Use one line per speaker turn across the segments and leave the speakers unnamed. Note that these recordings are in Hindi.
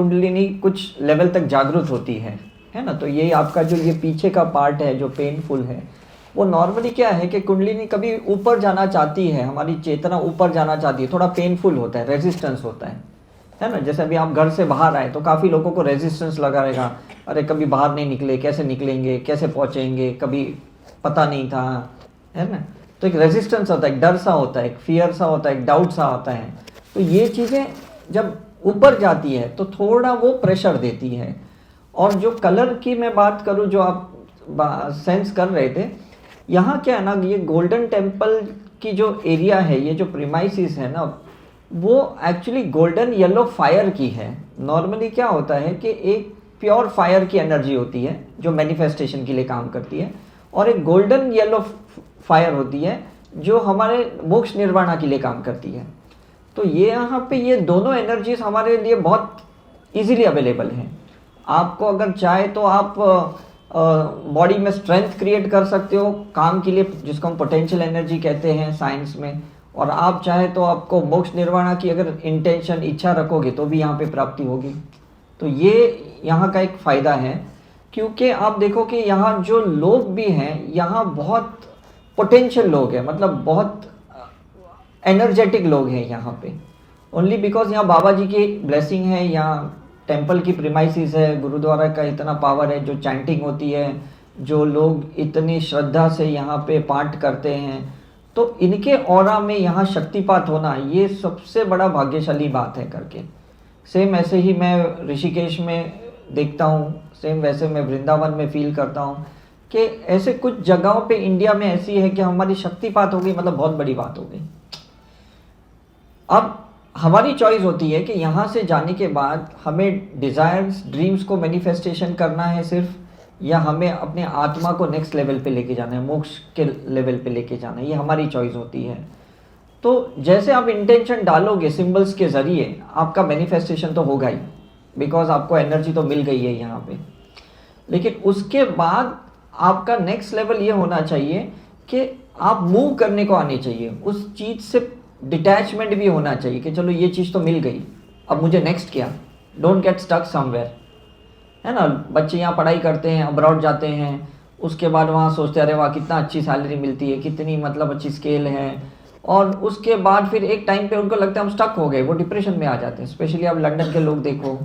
कुंडलिनी कुछ लेवल तक जागृत होती है ना। तो ये आपका जो ये पीछे का पार्ट है जो पेनफुल है, वो नॉर्मली क्या है कि कुंडलिनी कभी ऊपर जाना चाहती है, हमारी चेतना ऊपर जाना चाहती है, थोड़ा पेनफुल होता है, रेजिस्टेंस होता है ना। जैसे अभी आप घर से बाहर आए तो काफ़ी लोगों को रेजिस्टेंस लगा रहेगा, अरे कभी बाहर नहीं निकले, कैसे निकलेंगे, कैसे पहुँचेंगे, कभी पता नहीं था, है ना। तो एक रेजिस्टेंस होता है, एक डर सा होता है, एक फियर सा होता है, एक डाउट सा होता है। तो ये चीज़ें जब ऊपर जाती है तो थोड़ा वो प्रेशर देती है। और जो कलर की मैं बात करूं, जो आप सेंस कर रहे थे, यहाँ क्या है ना, ये गोल्डन टेम्पल की जो एरिया है, ये जो प्रीमाइसिस है ना, वो एक्चुअली गोल्डन येलो फायर की है। नॉर्मली क्या होता है कि एक प्योर फायर की एनर्जी होती है जो मैनिफेस्टेशन के लिए काम करती है, और एक गोल्डन येलो फायर होती है जो हमारे मोक्ष निर्वाणा के लिए काम करती है। तो ये यहाँ पे ये दोनों एनर्जीज हमारे लिए बहुत इजीली अवेलेबल हैं। आपको अगर चाहे तो आप बॉडी में स्ट्रेंथ क्रिएट कर सकते हो काम के लिए, जिसको हम पोटेंशियल एनर्जी कहते हैं साइंस में। और आप चाहे तो आपको मोक्ष निर्वाणा की अगर इंटेंशन, इच्छा रखोगे तो भी यहाँ पे प्राप्ति होगी। तो ये यहाँ का एक फ़ायदा है, क्योंकि आप देखो कि यहाँ जो लोग भी हैं, यहाँ बहुत पोटेंशियल लोग हैं, मतलब बहुत एनर्जेटिक लोग हैं यहाँ पे। ओनली बिकॉज यहाँ बाबा जी की ब्लेसिंग है, यहाँ टेंपल की प्रीमाइसिस है, गुरुद्वारा का इतना पावर है, जो चैंटिंग होती है, जो लोग इतनी श्रद्धा से यहाँ पे पाठ करते हैं, तो इनके ऑरा में यहाँ शक्तिपात होना ये सबसे बड़ा भाग्यशाली बात है करके। सेम ऐसे ही मैं ऋषिकेश में देखता हूँ, सेम वैसे मैं वृंदावन में फील करता हूँ कि ऐसे कुछ जगहों पे इंडिया में ऐसी है कि हमारी शक्तिपात हो गई, मतलब बहुत बड़ी बात हो गई। अब हमारी चॉइस होती है कि यहाँ से जाने के बाद हमें डिज़ायर्स, ड्रीम्स को मैनिफेस्टेशन करना है सिर्फ, या हमें अपने आत्मा को नेक्स्ट लेवल पे लेके जाना है, मोक्ष के लेवल पे लेके जाना है। ये हमारी चॉइस होती है। तो जैसे आप इंटेंशन डालोगे सिंबल्स के ज़रिए, आपका मैनिफेस्टेशन तो होगा ही, बिकॉज आपको एनर्जी तो मिल गई है यहाँ पे। लेकिन उसके बाद आपका नेक्स्ट लेवल ये होना चाहिए कि आप मूव करने को आने चाहिए, उस चीज़ से डिटैचमेंट भी होना चाहिए कि चलो ये चीज़ तो मिल गई, अब मुझे नेक्स्ट क्या। डोंट गेट स्टक समवेयर, है ना। बच्चे यहाँ पढ़ाई करते हैं, अब्रॉड जाते हैं, उसके बाद वहाँ सोचते अरे वाह कितना अच्छी सैलरी मिलती है, कितनी मतलब अच्छी स्केल है, और उसके बाद फिर एक टाइम पे उनको लगता है हम स्टक हो गए, वो डिप्रेशन में आ जाते हैं। स्पेशली आप लंदन के लोग देखो,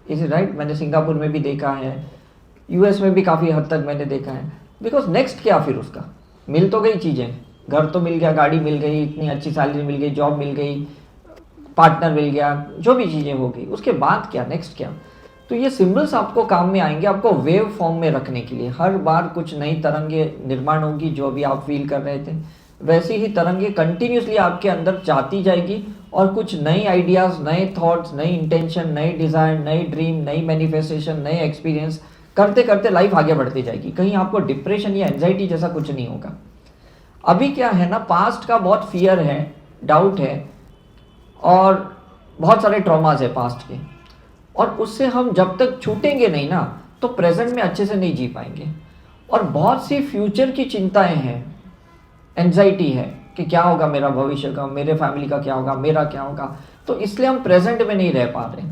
इज राइट, मैंने सिंगापुर में भी देखा है, यूएस में भी काफ़ी हद तक मैंने देखा है। बिकॉज नेक्स्ट क्या, फिर उसका मिल तो गई चीज़ें, घर तो मिल गया, गाड़ी मिल गई, इतनी अच्छी सैलरी मिल गई, जॉब मिल गई, पार्टनर मिल गया, जो भी चीज़ें हो गई, उसके बाद क्या, नेक्स्ट क्या। तो ये सिंबल्स आपको काम में आएंगे, आपको वेव फॉर्म में रखने के लिए। हर बार कुछ नई तरंगे निर्माण होगी, जो भी आप फील कर रहे थे वैसी ही तरंगे कंटिन्यूसली आपके अंदर जाती जाएगी, और कुछ नई आइडियाज़, नए थॉट्स, नई इंटेंशन, नई डिज़ायर, नई ड्रीम, नई मैनिफेस्टेशन, नए एक्सपीरियंस करते करते लाइफ आगे बढ़ती जाएगी। कहीं आपको डिप्रेशन या एंजाइटी जैसा कुछ नहीं होगा। अभी क्या है ना, पास्ट का बहुत फियर है, डाउट है, और बहुत सारे ट्रॉमास है पास्ट के, और उससे हम जब तक छूटेंगे नहीं ना, तो प्रेजेंट में अच्छे से नहीं जी पाएंगे। और बहुत सी फ्यूचर की चिंताएं हैं, एंजाइटी है कि क्या होगा मेरा भविष्य का, मेरे फैमिली का क्या होगा, मेरा क्या होगा। तो इसलिए हम प्रेजेंट में नहीं रह पा रहे।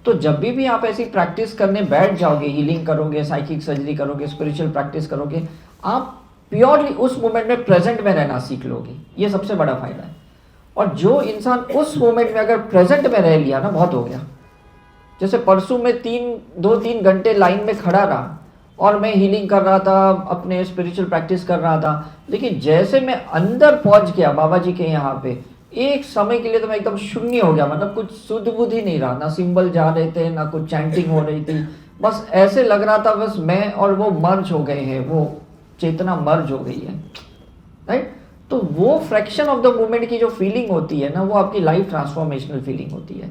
तो जब भी आप ऐसी प्रैक्टिस करने बैठ जाओगे, हीलिंग करोगे, साइकिक सर्जरी करोगे, स्पिरिचुअल प्रैक्टिस करोगे, आप प्योरली उस मोमेंट में प्रेजेंट में रहना सीख लोगे। ये सबसे बड़ा फायदा है। और जो इंसान उस मोमेंट में अगर प्रेजेंट में रह लिया ना, बहुत हो गया। जैसे परसों में 2-3 घंटे लाइन में खड़ा रहा, और मैं हीलिंग कर रहा था, अपने स्पिरिचुअल प्रैक्टिस कर रहा था, लेकिन जैसे मैं अंदर पहुंच गया बाबा जी के यहाँ पे, एक समय के लिए तो मैं एकदम शून्य हो गया। मतलब कुछ सुध बुध ही नहीं रहा, ना सिंबल जा रहे थे, ना कुछ चैंटिंग हो रही थी, बस ऐसे लग रहा था बस मैं और वो मर्ज हो गए हैं, वो चेतना मर्ज हो गई है, राइट। तो वो फ्रैक्शन ऑफ द मोमेंट की जो फीलिंग होती है ना, वो आपकी लाइफ ट्रांसफॉर्मेशनल फीलिंग होती है।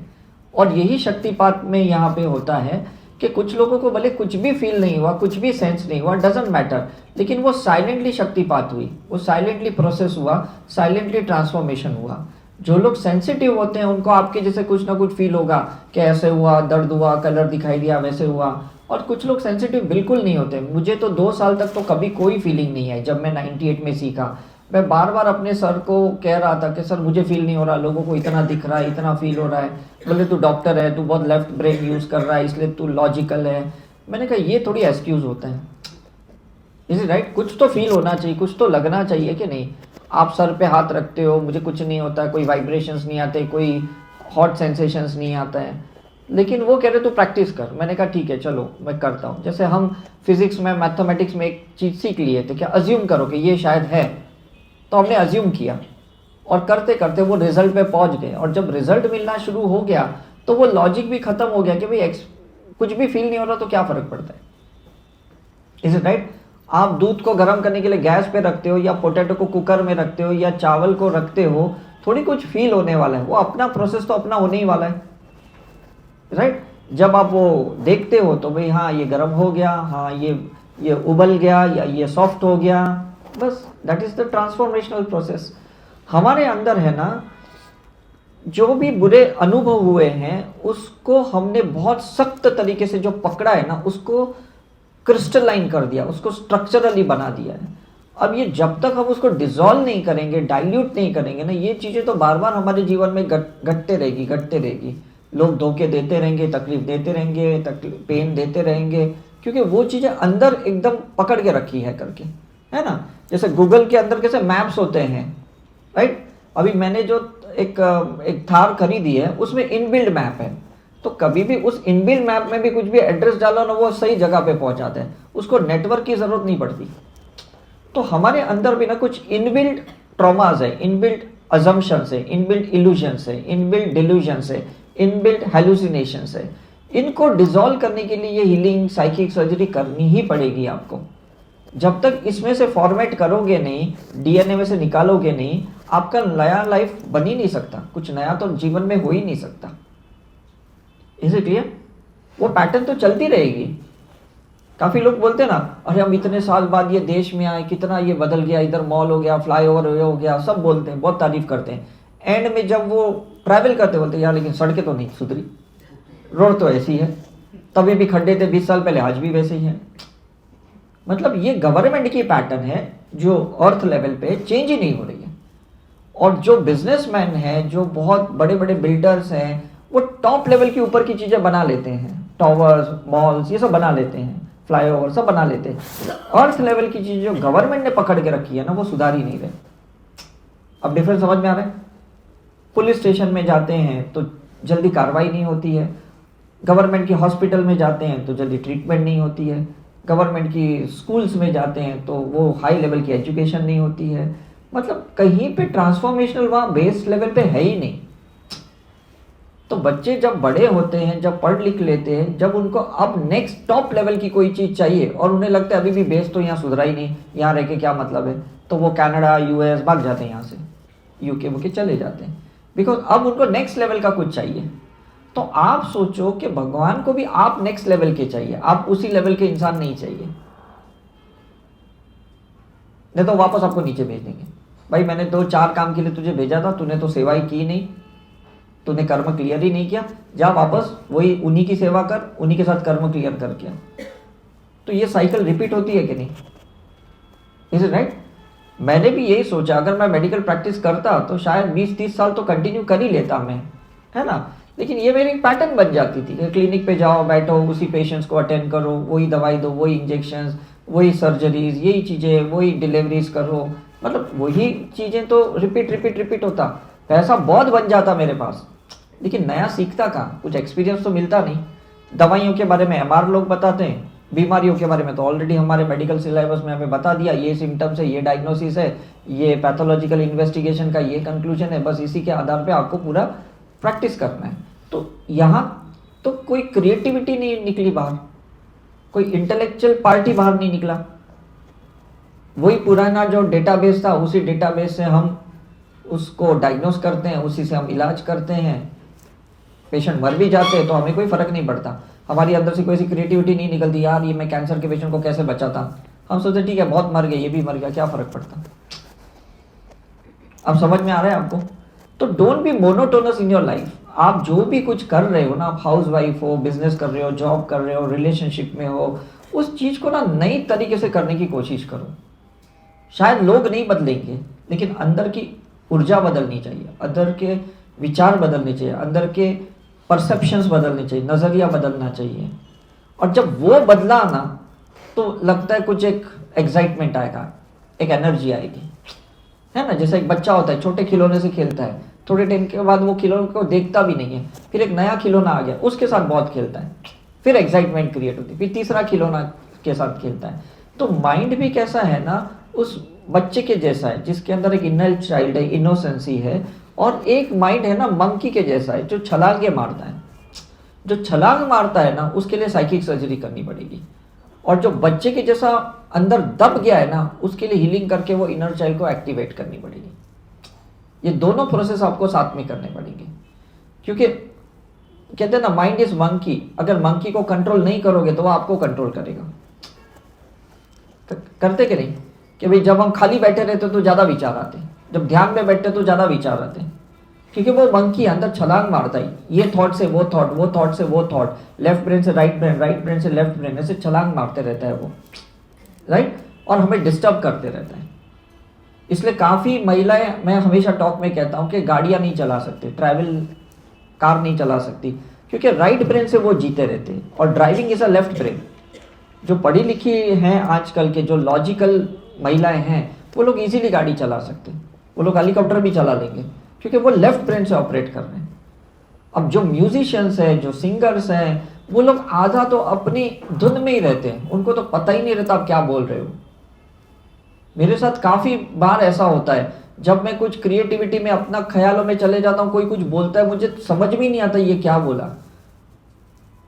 और यही शक्तिपात में यहाँ पे होता है कि कुछ लोगों को भले कुछ भी फील नहीं हुआ, कुछ भी सेंस नहीं हुआ, डजेंट मैटर, लेकिन वो साइलेंटली शक्तिपात हुई, वो साइलेंटली प्रोसेस हुआ, साइलेंटली ट्रांसफॉर्मेशन हुआ। जो लोग सेंसिटिव होते हैं उनको आपके जैसे कुछ ना कुछ फील होगा कि ऐसे हुआ, दर्द हुआ, कलर दिखाई दिया, वैसे हुआ। और कुछ लोग सेंसिटिव बिल्कुल नहीं होते। मुझे तो 2 साल तक तो कभी कोई फीलिंग नहीं आई। जब मैं 98 में सीखा, मैं बार बार अपने सर को कह रहा था कि सर मुझे फील नहीं हो रहा, लोगों को इतना दिख रहा है, इतना फील हो रहा है। बोले तू डॉक्टर है, तू बहुत लेफ्ट ब्रेन यूज़ कर रहा है, इसलिए तू लॉजिकल है। मैंने कहा ये थोड़ी एक्सक्यूज़ होता है, इज इट राइट? कुछ तो फील होना चाहिए, कुछ तो लगना चाहिए कि नहीं। आप सर पे हाथ रखते हो, मुझे कुछ नहीं होता, कोई वाइब्रेशंस नहीं आते, कोई हॉट सेंसेशंस नहीं आता है, लेकिन वो कह रहे तू प्रैक्टिस कर। मैंने कहा ठीक है चलो मैं करता हूँ। जैसे हम फिजिक्स में, मैथमेटिक्स में एक चीज़ सीख लिए थे, क्या अज्यूम करो कि ये शायद है, तो हमने अज्यूम किया और करते करते वो रिजल्ट पे पहुंच गए। और जब रिजल्ट मिलना शुरू हो गया तो वो लॉजिक भी खत्म हो गया कि भाई कुछ भी फील नहीं हो रहा तो क्या फर्क पड़ता है, इज इट राइट? आप दूध को गर्म करने के लिए गैस पे रखते हो या पोटैटो को कुकर में रखते हो या चावल को रखते हो, थोड़ी कुछ फील होने वाला है, वो अपना प्रोसेस तो अपना होने ही वाला है, राइट? जब आप वो देखते हो तो भाई हाँ ये गर्म हो गया, हाँ ये उबल गया या ये सॉफ्ट हो गया, बस that is the transformational process. हमारे अंदर है ना, जो भी बुरे अनुभव हुए हैं उसको हमने बहुत सख्त तरीके से जो पकड़ा है ना, उसको क्रिस्टलाइन कर दिया, उसको स्ट्रक्चरली बना दिया है। अब ये जब तक हम उसको डिसॉल्व नहीं करेंगे, डाइल्यूट नहीं करेंगे ना, ये चीज़ें तो बार बार हमारे जीवन में घटते रहेगी। लोग धोखे देते रहेंगे, तकलीफ देते रहेंगे, पेन देते रहेंगे, क्योंकि वो चीज़ें अंदर एकदम पकड़ के रखी है करके, है ना? जैसे गूगल के अंदर कैसे मैप्स होते हैं, राइट? अभी मैंने जो एक थार खरीदी है उसमें इनबिल्ड मैप है, तो कभी भी उस इनबिल्ड मैप में भी कुछ भी एड्रेस डालो ना, वो सही जगह पे पहुंच जाते हैं, उसको नेटवर्क की ज़रूरत नहीं पड़ती। तो हमारे अंदर भी ना कुछ इनबिल्ड ट्रॉमास है, इनबिल्ड अजम्पशंस है, इनबिल्ड इल्यूजन्स है, इनबिल्ड डिल्यूजन्स है, इनबिल्ड हेलुसिनेशंस है। इनको डिसॉल्व करने के लिए ये हीलिंग, साइकिक सर्जरी करनी ही पड़ेगी आपको। जब तक इसमें से फॉर्मेट करोगे नहीं, डीएनए में से निकालोगे नहीं, आपका नया लाइफ बन ही नहीं सकता, कुछ नया तो जीवन में हो ही नहीं सकता। Is it clear? वो पैटर्न तो चलती रहेगी। काफ़ी लोग बोलते हैं ना, अरे हम इतने साल बाद ये देश में आए, कितना ये बदल गया, इधर मॉल हो गया, फ्लाईओवर हो गया, सब बोलते हैं, बहुत तारीफ करते हैं। एंड में जब वो ट्रैवल करते बोलते यार लेकिन सड़कें तो नहीं सुधरी, रोड तो ऐसी है, तभी भी खड्डे थे 20 साल पहले, आज भी वैसे ही है। मतलब ये गवर्नमेंट की पैटर्न है जो अर्थ लेवल पे चेंज ही नहीं हो रही है। और जो बिजनेसमैन है, जो बहुत बड़े बड़े बिल्डर्स हैं, वो टॉप लेवल के ऊपर की चीज़ें बना लेते हैं, टावर्स, मॉल्स, ये सब बना लेते हैं, फ्लाईओवर सब बना लेते हैं। अर्थ लेवल की चीज़ जो गवर्नमेंट ने पकड़ के रखी है ना, वो सुधार ही नहीं रहे। अब डिफरेंस समझ में आ रहा है? पुलिस स्टेशन में जाते हैं तो जल्दी कार्रवाई नहीं होती है, गवर्नमेंट की हॉस्पिटल में जाते हैं तो जल्दी ट्रीटमेंट नहीं होती है, गवर्नमेंट की स्कूल्स में जाते हैं तो वो हाई लेवल की एजुकेशन नहीं होती है। मतलब कहीं पे ट्रांसफॉर्मेशनल वहाँ बेस लेवल पे है ही नहीं। तो बच्चे जब बड़े होते हैं, जब पढ़ लिख लेते हैं, जब उनको अब नेक्स्ट टॉप लेवल की कोई चीज़ चाहिए और उन्हें लगता है अभी भी बेस तो यहाँ सुधरा ही नहीं, यहाँ रह के क्या मतलब है, तो वो कनाडा, यूएस भाग जाते हैं, यहाँ से यूके मुके चले जाते हैं, बिकॉज अब उनको नेक्स्ट लेवल का कुछ चाहिए। तो आप सोचो कि भगवान को भी आप नेक्स्ट लेवल के चाहिए, आप उसी लेवल के इंसान नहीं चाहिए, नहीं तो वापस आपको नीचे भेज देंगे। भाई मैंने 2-4 काम के लिए तुझे भेजा था, तूने तो सेवा ही की नहीं, तूने कर्म क्लियर ही नहीं किया, जा वापस वही उन्हीं की सेवा कर, उन्हीं के साथ कर्म क्लियर करके। तो ये साइकिल रिपीट होती है कि नहीं? Is it right? मैंने भी यही सोचा, अगर मैं मेडिकल प्रैक्टिस करता तो शायद 20-30 साल तो कंटिन्यू कर ही लेता मैं, है ना? लेकिन ये मेरी पैटर्न बन जाती थी कि क्लिनिक पे जाओ, बैठो, उसी पेशेंट्स को अटेंड करो, वही दवाई दो, वही इंजेक्शंस, वही सर्जरीज, यही चीज़ें, वही डिलीवरीज करो, मतलब वही चीज़ें तो रिपीट होता। पैसा बहुत बन जाता मेरे पास, लेकिन नया सीखता कहाँ, कुछ एक्सपीरियंस तो मिलता नहीं। दवाइयों के बारे में एमआर लोग बताते हैं, बीमारियों के बारे में तो ऑलरेडी हमारे मेडिकल सिलेबस में हमें बता दिया, ये सिम्टम्स है, ये डायग्नोसिस है, ये पैथोलॉजिकल इन्वेस्टिगेशन का ये कंक्लूजन है, बस इसी के आधार पे आपको पूरा प्रैक्टिस करना है। तो यहाँ तो कोई क्रिएटिविटी नहीं निकली बाहर, कोई इंटेलेक्चुअल पार्टी बाहर नहीं निकला। वही पुराना जो डेटाबेस था, उसी डेटाबेस से हम उसको डायग्नोस करते हैं, उसी से हम इलाज करते हैं, पेशेंट मर भी जाते हैं तो हमें कोई फर्क नहीं पड़ता। हमारी अंदर से कोई ऐसी क्रिएटिविटी नहीं निकलती, यार ये मैं कैंसर के पेशेंट को कैसे बचाता, हम सोचते ठीक है बहुत मर गए, ये भी मर गया, क्या फर्क पड़ता। अब समझ में आ रहा है आपको? तो don't be monotonous in your life. आप जो भी कुछ कर रहे हो ना, आप हाउस वाइफ हो, बिजनेस कर रहे हो, जॉब कर रहे हो, रिलेशनशिप में हो, उस चीज को ना नई तरीके से करने की कोशिश करो। शायद लोग नहीं बदलेंगे, लेकिन अंदर की ऊर्जा बदलनी चाहिए, अंदर के विचार बदलने चाहिए, अंदर के परसेप्शंस बदलने चाहिए, नज़रिया बदलना चाहिए। और जब वो बदला ना तो लगता है कुछ एक एक्साइटमेंट आएगा, एक एनर्जी आएगी, है ना। जैसे एक बच्चा होता है, छोटे खिलौने से खेलता है, थोड़े टाइम के बाद वो खिलौने को देखता भी नहीं है, फिर एक नया खिलौना आ गया, उसके साथ बहुत खेलता है, फिर एक्साइटमेंट क्रिएट होती है, फिर तीसरा खिलौना के साथ खेलता है। तो माइंड भी कैसा है ना, उस बच्चे के जैसा है जिसके अंदर एक इनर चाइल्ड है, इनोसेंसी है। और एक माइंड है ना मंकी के जैसा है जो छलांगे मारता है। जो छलांग मारता है ना उसके लिए साइकिक सर्जरी करनी पड़ेगी, और जो बच्चे के जैसा अंदर दब गया है ना उसके लिए हीलिंग करके वो इनर चाइल्ड को एक्टिवेट करनी पड़ेगी। ये दोनों प्रोसेस आपको साथ में करने पड़ेंगे, क्योंकि कहते हैं ना माइंड इज मंकी, अगर मंकी को कंट्रोल नहीं करोगे तो वो आपको कंट्रोल करेगा। करते कि नहीं, कि भाई जब हम खाली बैठे रहते तो ज़्यादा विचार आते, जब ध्यान में बैठते तो ज़्यादा विचार आते हैं, क्योंकि वो मंकी अंदर छलांग मारता है, ये थॉट से वो थॉट, वो थॉट से वो थॉट, लेफ्ट ब्रेन से राइट ब्रेन, राइट ब्रेन से लेफ्ट ब्रेन, ऐसे छलांग मारते रहता है वो, राइट, और हमें डिस्टर्ब करते रहता है। इसलिए काफ़ी महिलाएं, मैं हमेशा टॉक में कहता हूँ कि गाड़ियाँ नहीं चला सकते, ट्रैवल कार नहीं चला सकती, क्योंकि राइट ब्रेन से वो जीते रहते हैं, और driving is a left brain. जो पढ़ी लिखी हैं आजकल के जो लॉजिकल महिलाएं हैं वो लोग इजीली गाड़ी चला सकते हैं, वो लोग हेलीकॉप्टर भी चला लेंगे, क्योंकि वो लेफ्ट ब्रेन से ऑपरेट कर रहे हैं। अब जो म्यूजिशियंस हैं, जो सिंगर्स हैं, वो लोग आधा तो अपनी धुन में ही रहते हैं, उनको तो पता ही नहीं रहता आप क्या बोल रहे हो। मेरे साथ काफ़ी बार ऐसा होता है, जब मैं कुछ क्रिएटिविटी में अपना ख्यालों में चले जाता हूँ, कोई कुछ बोलता है, मुझे समझ में नहीं आता ये क्या बोला,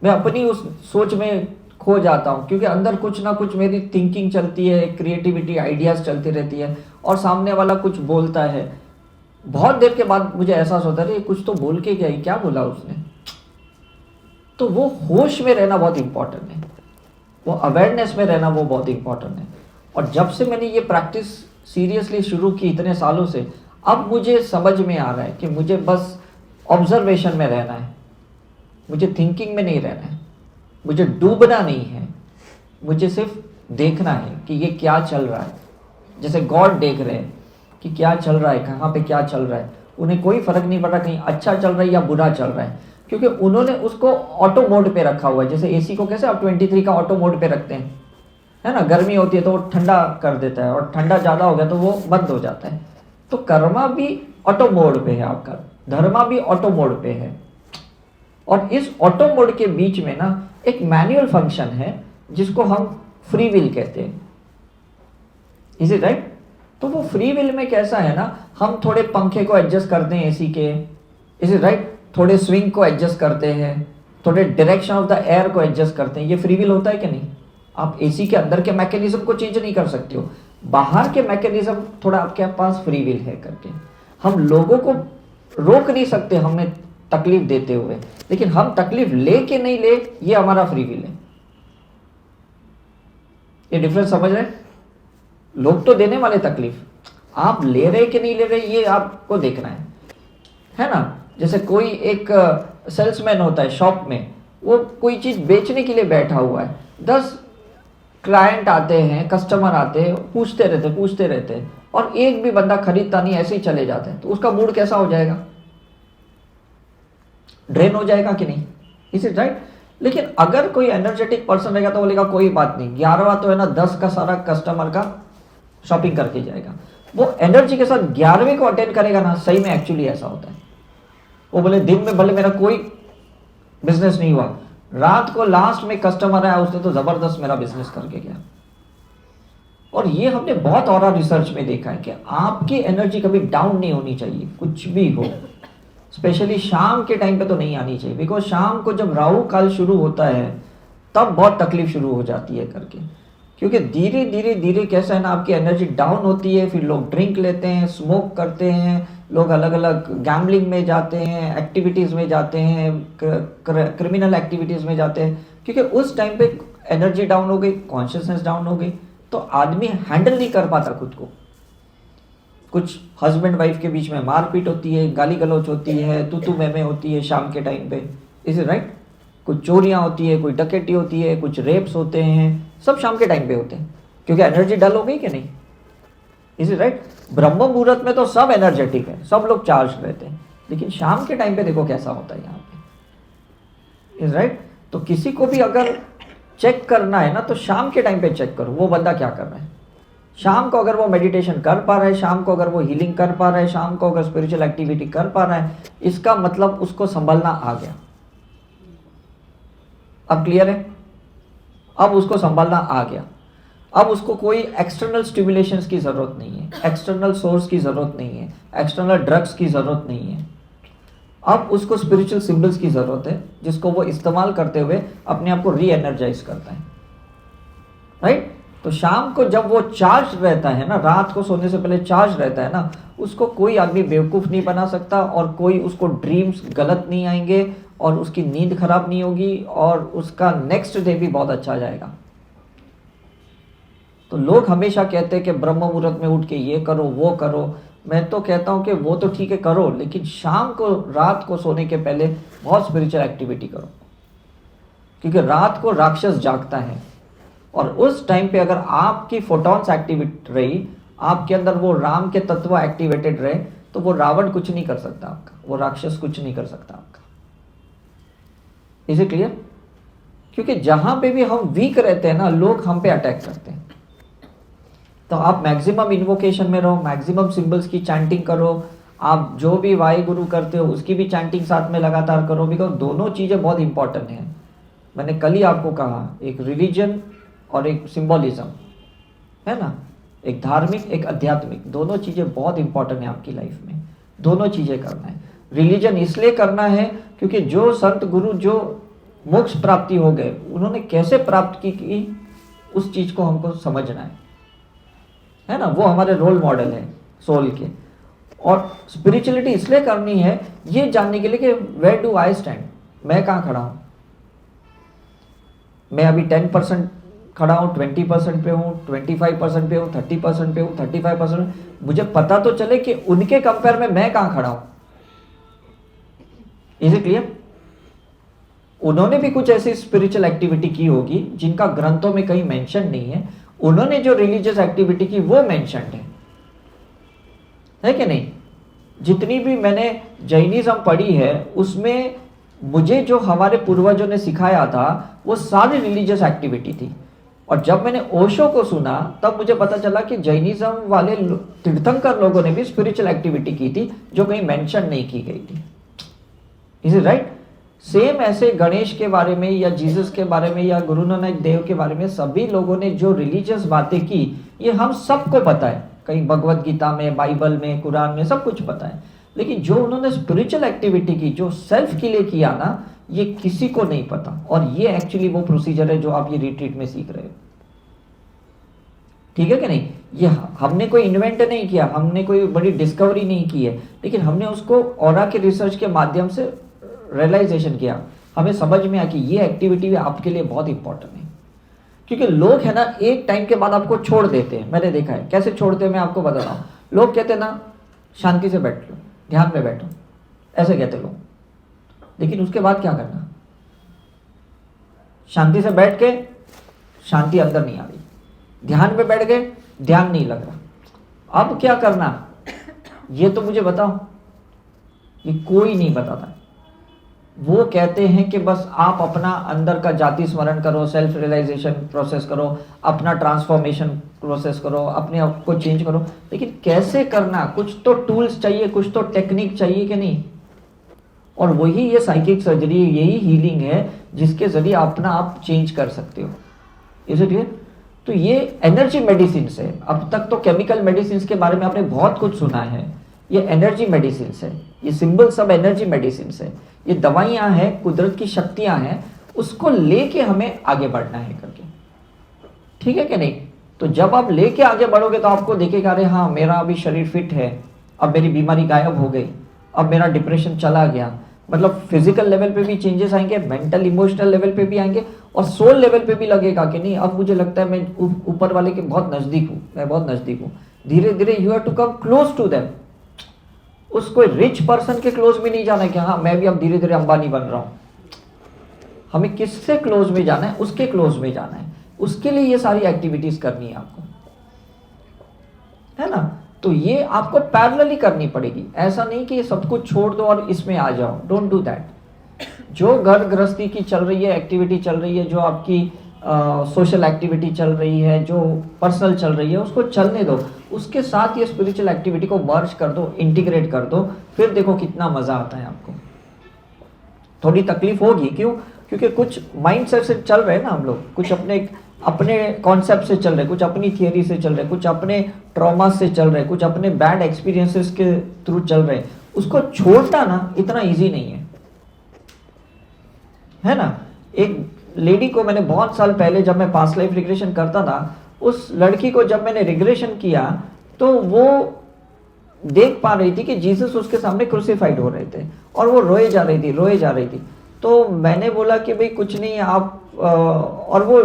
मैं अपनी उस सोच में खो जाता हूँ, क्योंकि अंदर कुछ ना कुछ मेरी थिंकिंग चलती है, क्रिएटिविटी, आइडियाज़ चलती रहती है, और सामने वाला कुछ बोलता है। बहुत देर के बाद मुझे एहसास होता है कुछ तो बोल के गया, क्या बोला उसने। तो वो होश में रहना बहुत इंपॉर्टेंट है, वो अवेयरनेस में रहना वो बहुत इंपॉर्टेंट है। और जब से मैंने ये प्रैक्टिस सीरियसली शुरू की इतने सालों से, अब मुझे समझ में आ रहा है कि मुझे बस ऑब्जर्वेशन में रहना है, मुझे थिंकिंग में नहीं रहना है, मुझे डूबना नहीं है, मुझे सिर्फ देखना है कि ये क्या चल रहा है। जैसे गॉड देख रहे हैं कि क्या चल रहा है, कहाँ पे क्या चल रहा है, उन्हें कोई फर्क नहीं पड़ रहा कहीं अच्छा चल रहा है या बुरा चल रहा है, क्योंकि उन्होंने उसको ऑटो मोड पे रखा हुआ है। जैसे एसी को कैसे आप 23 का ऑटो मोड पे रखते हैं, है ना, गर्मी होती है तो वो ठंडा कर देता है, और ठंडा ज़्यादा हो गया तो वो बंद हो जाता है। तो कर्मा भी ऑटो मोड पे है आपका, धर्मा भी ऑटो मोड पे है, और इस ऑटो मोड के बीच में ना एक मैनुअल फंक्शन है जिसको हम फ्री विल कहते हैं। Is it right? तो वो फ्री विल में कैसा है ना, हम थोड़े पंखे को एडजस्ट करते हैं एसी के, इज इट राइट, थोड़े स्विंग को एडजस्ट करते हैं, थोड़े डायरेक्शन ऑफ द एयर को एडजस्ट करते हैं। ये फ्री विल होता है कि नहीं? आप एसी के अंदर के मैकेनिज्म को चेंज नहीं कर सकते हो, बाहर के मैकेनिज्म थोड़ा आपके पास फ्री विल है करके। हम लोगों को रोक नहीं सकते हमें तकलीफ देते हुए, लेकिन हम तकलीफ ले के नहीं ले, ये हमारा फ्री विल है। ये डिफरेंस समझ रहे? लोग तो देने वाले तकलीफ, आप ले रहे कि नहीं ले रहे ये आपको देखना है ना। जैसे कोई एक सेल्समैन होता है शॉप में, वो कोई चीज़ बेचने के लिए बैठा हुआ है, 10 क्लाइंट आते हैं, कस्टमर आते हैं, पूछते रहते हैं, और एक भी बंदा खरीदता नहीं, ऐसे ही चले जाते हैं, तो उसका मूड कैसा हो जाएगा? ड्रेन हो जाएगा कि नहीं? Is it right? लेकिन अगर कोई एनर्जेटिक पर्सन रहेगा तो बोलेगा कोई बात नहीं, 11वां तो है ना, 10 का सारा कस्टमर का शॉपिंग करके जाएगा। वो एनर्जी के साथ 11वें को अटेंड करेगा ना, सही में एक्चुअली ऐसा होता है। वो बोले दिन में भले मेरा कोई बिजनेस नहीं हुआ, रात को लास्ट में कस्टमर आया, उसने तो जबरदस्त मेरा बिजनेस करके गया। और ये हमने बहुत और रिसर्च में देखा है कि आपकी एनर्जी कभी डाउन नहीं होनी चाहिए, कुछ भी हो, स्पेशली शाम के टाइम पे तो नहीं आनी चाहिए, बिकॉज शाम को जब राहु काल शुरू होता है तब बहुत तकलीफ शुरू हो जाती है करके, क्योंकि धीरे धीरे धीरे कैसा है ना, आपकी एनर्जी डाउन होती है, फिर लोग ड्रिंक लेते हैं, स्मोक करते हैं, लोग अलग अलग गैम्बलिंग में जाते हैं, एक्टिविटीज़ में जाते हैं, क्रिमिनल एक्टिविटीज़ में जाते हैं, क्योंकि उस टाइम पे एनर्जी डाउन हो गई, कॉन्शियसनेस डाउन हो गई, तो आदमी हैंडल नहीं कर पाता खुद को। कुछ हस्बैंड वाइफ के बीच में मारपीट होती है, गाली गलौच होती है, तू मैं होती है शाम के टाइम पे, इज इट राइट? कुछ चोरियां होती है, कोई डकैती होती है, कुछ रेप्स होते हैं, सब शाम के टाइम पे होते हैं, क्योंकि एनर्जी डल हो गई कि नहीं? Is it right? ब्रह्म मुहूर्त में तो सब एनर्जेटिक है, सब लोग चार्ज रहते हैं, लेकिन शाम के टाइम पे देखो कैसा होता है यहाँ पे, इज राइट? तो किसी को भी अगर चेक करना है ना तो शाम के टाइम पे चेक करो वो बंदा क्या कर रहा है। शाम को अगर वो मेडिटेशन कर पा रहा है, शाम को अगर वो हीलिंग कर पा रहा है, शाम को अगर स्पिरिचुअल एक्टिविटी कर पा रहा है, इसका मतलब उसको संभलना आ गया। अब क्लियर है? अब उसको संभालना आ गया। अब उसको कोई एक्सटर्नल स्टिमुलेशंस की ज़रूरत नहीं है, एक्सटर्नल सोर्स की ज़रूरत नहीं है, एक्सटर्नल ड्रग्स की ज़रूरत नहीं है। अब उसको स्पिरिचुअल सिंबल्स की ज़रूरत है जिसको वो इस्तेमाल करते हुए अपने आप को री एनर्जाइज करता है, राइट? तो शाम को जब वो चार्ज रहता है ना, रात को सोने से पहले चार्ज रहता है ना, उसको कोई आदमी बेवकूफ़ नहीं बना सकता और कोई उसको ड्रीम्स गलत नहीं आएंगे और उसकी नींद खराब नहीं होगी और उसका नेक्स्ट डे भी बहुत अच्छा जाएगा। तो लोग हमेशा कहते हैं कि ब्रह्म मुहूर्त में उठ के ये करो वो करो, मैं तो कहता हूँ कि वो तो ठीक है करो, लेकिन शाम को रात को सोने के पहले बहुत स्पिरिचुअल एक्टिविटी करो, क्योंकि रात को राक्षस जागता है और उस टाइम पे अगर आपकी फोटॉन्स एक्टिवेट रही, आपके अंदर वो राम के तत्व एक्टिवेटेड रहे, तो वो रावण कुछ नहीं कर सकता आपका, वो राक्षस कुछ नहीं कर सकता आपका। Is it clear? क्योंकि जहां पे भी हम वीक रहते हैं ना, लोग हम पे अटैक करते हैं। तो आप मैक्सिमम इन्वोकेशन में रहो, मैक्सिमम सिंबल्स की चैंटिंग करो, आप जो भी वाहे गुरु करते हो उसकी भी चैंटिंग साथ में लगातार करो, बिकॉज दोनों चीज़ें बहुत इंपॉर्टेंट हैं। मैंने कल ही आपको कहा, एक रिलीजन और एक सिंबॉलिज्म है ना, एक धार्मिक एक आध्यात्मिक, दोनों चीज़ें बहुत इंपॉर्टेंट है आपकी लाइफ में। दोनों चीज़ें करना है। रिलीजन इसलिए करना है क्योंकि जो संत गुरु जो मोक्ष प्राप्ति हो गए, उन्होंने कैसे प्राप्त की उस चीज़ को हमको समझना है ना, वो हमारे रोल मॉडल है सोल के। और स्पिरिचुअलिटी इसलिए करनी है ये जानने के लिए कि वेयर डू आई स्टैंड, मैं कहाँ खड़ा हूँ। मैं अभी 10% खड़ा हूँ, 20% पे हूँ, 25% पे हूँ, 30% पे हूँ, 35%। मुझे पता तो चले कि उनके कंपेयर में मैं कहाँ खड़ा हूँ। Is it clear? उन्होंने भी कुछ ऐसी स्पिरिचुअल एक्टिविटी की होगी जिनका ग्रंथों में कहीं मेंशन नहीं है, उन्होंने जो रिलीजियस एक्टिविटी की वो मेंशन्ड है कि नहीं? जितनी भी मैंने जैनिज्म पढ़ी है उसमें मुझे जो हमारे पूर्वजों ने सिखाया था वो सारी रिलीजियस एक्टिविटी थी। और जब मैंने ओशो को सुना तब मुझे पता चला कि जैनिज्म वाले तीर्थंकर लोगों ने भी स्पिरिचुअल एक्टिविटी की थी जो कहीं मेंशन नहीं की गई थी। Is it right? सेम ऐसे गणेश के बारे में या जीसस के बारे में या गुरु नानक देव के बारे में सभी लोगों ने जो रिलीजियस बातें की, ये हम सबको पता है, कहीं भगवत गीता में, बाइबल में, कुरान में सब कुछ पता है। लेकिन जो उन्होंने स्पिरिचुअल एक्टिविटी की, जो सेल्फ के लिए किया ना, ये किसी को नहीं पता। और ये एक्चुअली वो प्रोसीजर है जो आप ये रिट्रीट में सीख रहे हो। ठीक है कि नहीं? ये हमने कोई इन्वेंट नहीं किया, हमने कोई बड़ी डिस्कवरी नहीं की है, लेकिन हमने उसको ऑरा के रिसर्च के माध्यम से रियलाइजेशन किया, हमें समझ में आया कि ये एक्टिविटी भी आपके लिए बहुत इंपॉर्टेंट है। क्योंकि लोग है ना एक टाइम के बाद आपको छोड़ देते हैं। मैंने देखा है कैसे छोड़ते हैं, मैं आपको बता रहा हूँ। लोग कहते हैं ना शांति से बैठ लो, ध्यान में बैठो, ऐसे कहते लोग, लेकिन उसके बाद क्या करना? शांति से बैठ के शांति अंदर नहीं आ रही, ध्यान में बैठ गए, ध्यान नहीं लग रहा। अब क्या करना ये तो मुझे बताओ। ये कोई नहीं बताता। वो कहते हैं कि बस आप अपना अंदर का जाति स्मरण करो, सेल्फ रियलाइजेशन प्रोसेस करो, अपना ट्रांसफॉर्मेशन प्रोसेस करो, अपने आप को चेंज करो। लेकिन कैसे करना? कुछ तो टूल्स चाहिए, कुछ तो टेक्निक चाहिए कि नहीं? और वही ये साइकिक सर्जरी, यही हीलिंग है जिसके जरिए अपना आप चेंज कर सकते हो। Is it clear? तो ये एनर्जी मेडिसिन है। अब तक तो केमिकल मेडिसिन के बारे में आपने बहुत कुछ सुना है, ये एनर्जी मेडिसिन है। ये सिंबल सब एनर्जी मेडिसिन है। ये दवाइयाँ हैं, कुदरत की शक्तियाँ हैं, उसको लेके हमें आगे बढ़ना है करके। ठीक है कि नहीं? तो जब आप लेके आगे बढ़ोगे तो आपको देखेगा अरे हाँ मेरा अभी शरीर फिट है, अब मेरी बीमारी गायब हो गई, अब मेरा डिप्रेशन चला गया। मतलब फिजिकल लेवल पे भी चेंजेस आएंगे, मेंटल इमोशनल लेवल पे भी आएंगे, और सोल लेवल पे भी लगेगा कि नहीं अब मुझे लगता है मैं ऊपर वाले के बहुत नज़दीक हूँ, मैं बहुत नज़दीक हूँ। धीरे धीरे you have to come close to them. उस कोई रिच पर्सन के क्लोज में नहीं जाना है कि हाँ मैं भी अब धीरे धीरे अंबानी बन रहा हूँ। हमें किससे क्लोज में जाना है? उसके क्लोज में जाना है। उसके लिए ये सारी एक्टिविटीज करनी है आपको। है ना। तो ये आपको पैरेलली करनी पड़ेगी, ऐसा नहीं कि ये सब कुछ छोड़ दो और इसमें आ जाओ, डोंट डू दैट। जो घर गृहस्थी की चल रही है, एक्टिविटी चल रही है, जो आपकी सोशल एक्टिविटी चल रही है, जो पर्सनल चल रही है, उसको चलने दो, उसके साथ ये स्पिरिचुअल एक्टिविटी को मर्ज कर दो, इंटीग्रेट कर दो, फिर देखो कितना मज़ा आता है आपको। थोड़ी तकलीफ होगी, क्यों? क्योंकि कुछ माइंडसेट से चल रहे हैं ना हम लोग, कुछ अपने कॉन्सेप्ट से चल रहे, कुछ अपनी थियरी से चल रहे, कुछ अपने ट्रॉमा से चल रहे, कुछ अपने बैड एक्सपीरियंसेस के थ्रू चल रहे। उसको छोड़ना ना इतना इजी नहीं है ना। एक लेडी को मैंने बहुत साल पहले, जब मैं पास्ट लाइफ रिग्रेशन करता था, उस लड़की को जब मैंने रिग्रेशन किया तो वो देख पा रही थी कि जीसस उसके सामने क्रूसिफाइड हो रहे थे और वो रोए जा रही थी। तो मैंने बोला कि भाई कुछ नहीं आप और वो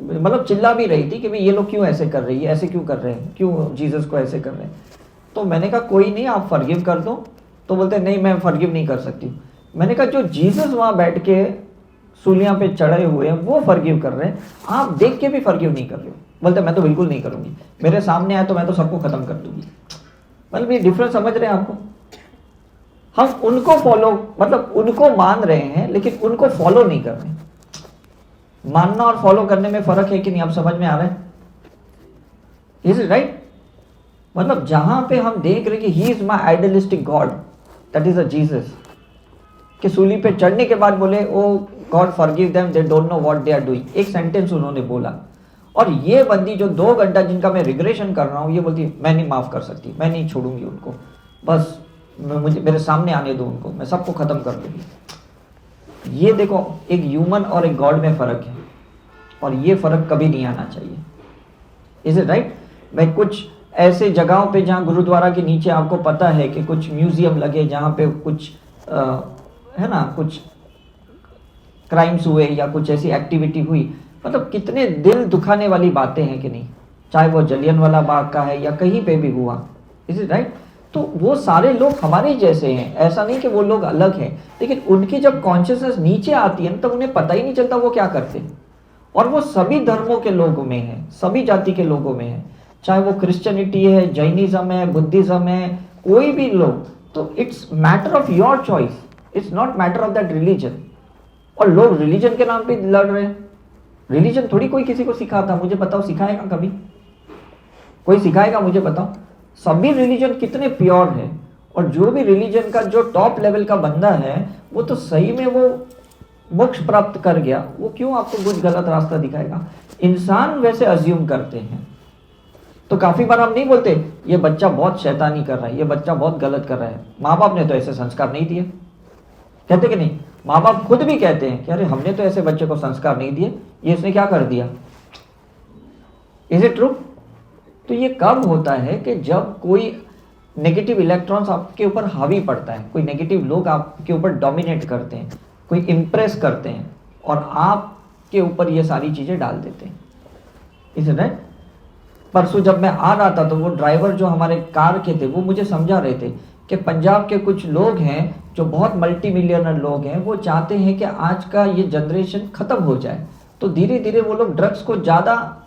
मतलब चिल्ला भी रही थी कि भाई ये लोग क्यों ऐसे कर रही है, ऐसे क्यों कर रहे हैं, क्यों जीसस को ऐसे कर रहे हैं। तो मैंने कहा कोई नहीं, आप फॉरगिव कर दो। तो बोलते नहीं, मैं फॉरगिव नहीं कर सकती। मैंने कहा जो जीसस वहाँ बैठ के सूलियाँ पे चढ़े हुए हैं वो फॉरगिव कर रहे हैं, आप देख के भी फॉरगिव नहीं कर रहे हो। बोलते मैं तो बिल्कुल नहीं करूँगी, मेरे सामने आए तो मैं तो सबको ख़त्म कर दूँगी। मतलब ये डिफरेंस समझ रहे हैं आपको? हम उनको फॉलो, मतलब उनको मान रहे हैं लेकिन उनको फॉलो नहीं कर रहे। मानना और फॉलो करने में फर्क है कि नहीं, आप समझ में आ रहा है? Is it right? मतलब जहां पे हम देख रहे कि he is my idealistic God, that is a Jesus, कि सूली पे चढ़ने के बाद बोले oh God forgive them, they don't know what they are doing, एक सेंटेंस उन्होंने बोला। और ये बंदी जो 2 घंटा जिनका मैं रिग्रेशन कर रहा हूँ, ये बोलती मैं नहीं माफ़ कर सकती, मैं नहीं छोड़ूंगी उनको, बस मुझे मेरे सामने आने दो उनको, मैं सबको ख़त्म कर दूँगी। ये देखो, एक ह्यूमन और एक गॉड में फ़र्क है, और ये फ़र्क कभी नहीं आना चाहिए। Is it right? मैं कुछ ऐसे जगहों पे जहाँ गुरुद्वारा के नीचे आपको पता है कि कुछ म्यूज़ियम लगे, जहाँ पे कुछ है ना, कुछ क्राइम्स हुए या कुछ ऐसी एक्टिविटी हुई, मतलब कितने दिल दुखाने वाली बातें हैं कि नहीं, चाहे वो जलियनवाला बाग का है या कहीं पे भी हुआ। Is it right? तो वो सारे लोग हमारे जैसे हैं, ऐसा नहीं कि वो लोग अलग हैं, लेकिन उनकी जब कॉन्शियसनेस नीचे आती है तब उन्हें पता ही नहीं चलता वो क्या करते हैं। और वो सभी धर्मों के लोगों में है, सभी जाति के लोगों में है, चाहे वो क्रिश्चियनिटी है, जैनिज्म है, बुद्धिज्म है, कोई भी लोग। तो it's matter of your choice, it's not matter of that religion. और लोग रिलीजन के नाम पे लड़ रहे हैं। रिलीजन थोड़ी कोई किसी को सिखाता, मुझे बताओ सिखाएगा कभी? कोई सिखाएगा? मुझे बताओ। सभी रिलीजन कितने प्योर है, और जो भी रिलीजन का जो टॉप लेवल का बंदा है वो तो सही में वो मोक्ष प्राप्त कर गया, वो क्यों आपको कुछ गलत रास्ता दिखाएगा? इंसान वैसे अज्यूम करते हैं। तो काफी बार हम नहीं बोलते ये बच्चा बहुत शैतानी कर रहा है, ये बच्चा बहुत गलत कर रहा है, माँ बाप ने तो ऐसे संस्कार नहीं दिए, कहते कि नहीं? माँ बाप खुद भी कहते हैं कि अरे हमने तो ऐसे बच्चे को संस्कार नहीं दिए, ये इसने क्या कर दिया। Is it true? तो ये कब होता है कि जब कोई नेगेटिव इलेक्ट्रॉन्स आपके ऊपर हावी पड़ता है, कोई नेगेटिव लोग आपके ऊपर डोमिनेट करते हैं, कोई इम्प्रेस करते हैं और आपके ऊपर ये सारी चीज़ें डाल देते हैं। इसलिए परसों जब मैं आ रहा था तो वो ड्राइवर जो हमारे कार के थे वो मुझे समझा रहे थे कि पंजाब के कुछ लोग हैं जो बहुत मल्टी मिलियनर लोग हैं, वो चाहते हैं कि आज का ये जनरेशन ख़त्म हो जाए, तो धीरे धीरे वो लोग ड्रग्स को ज़्यादा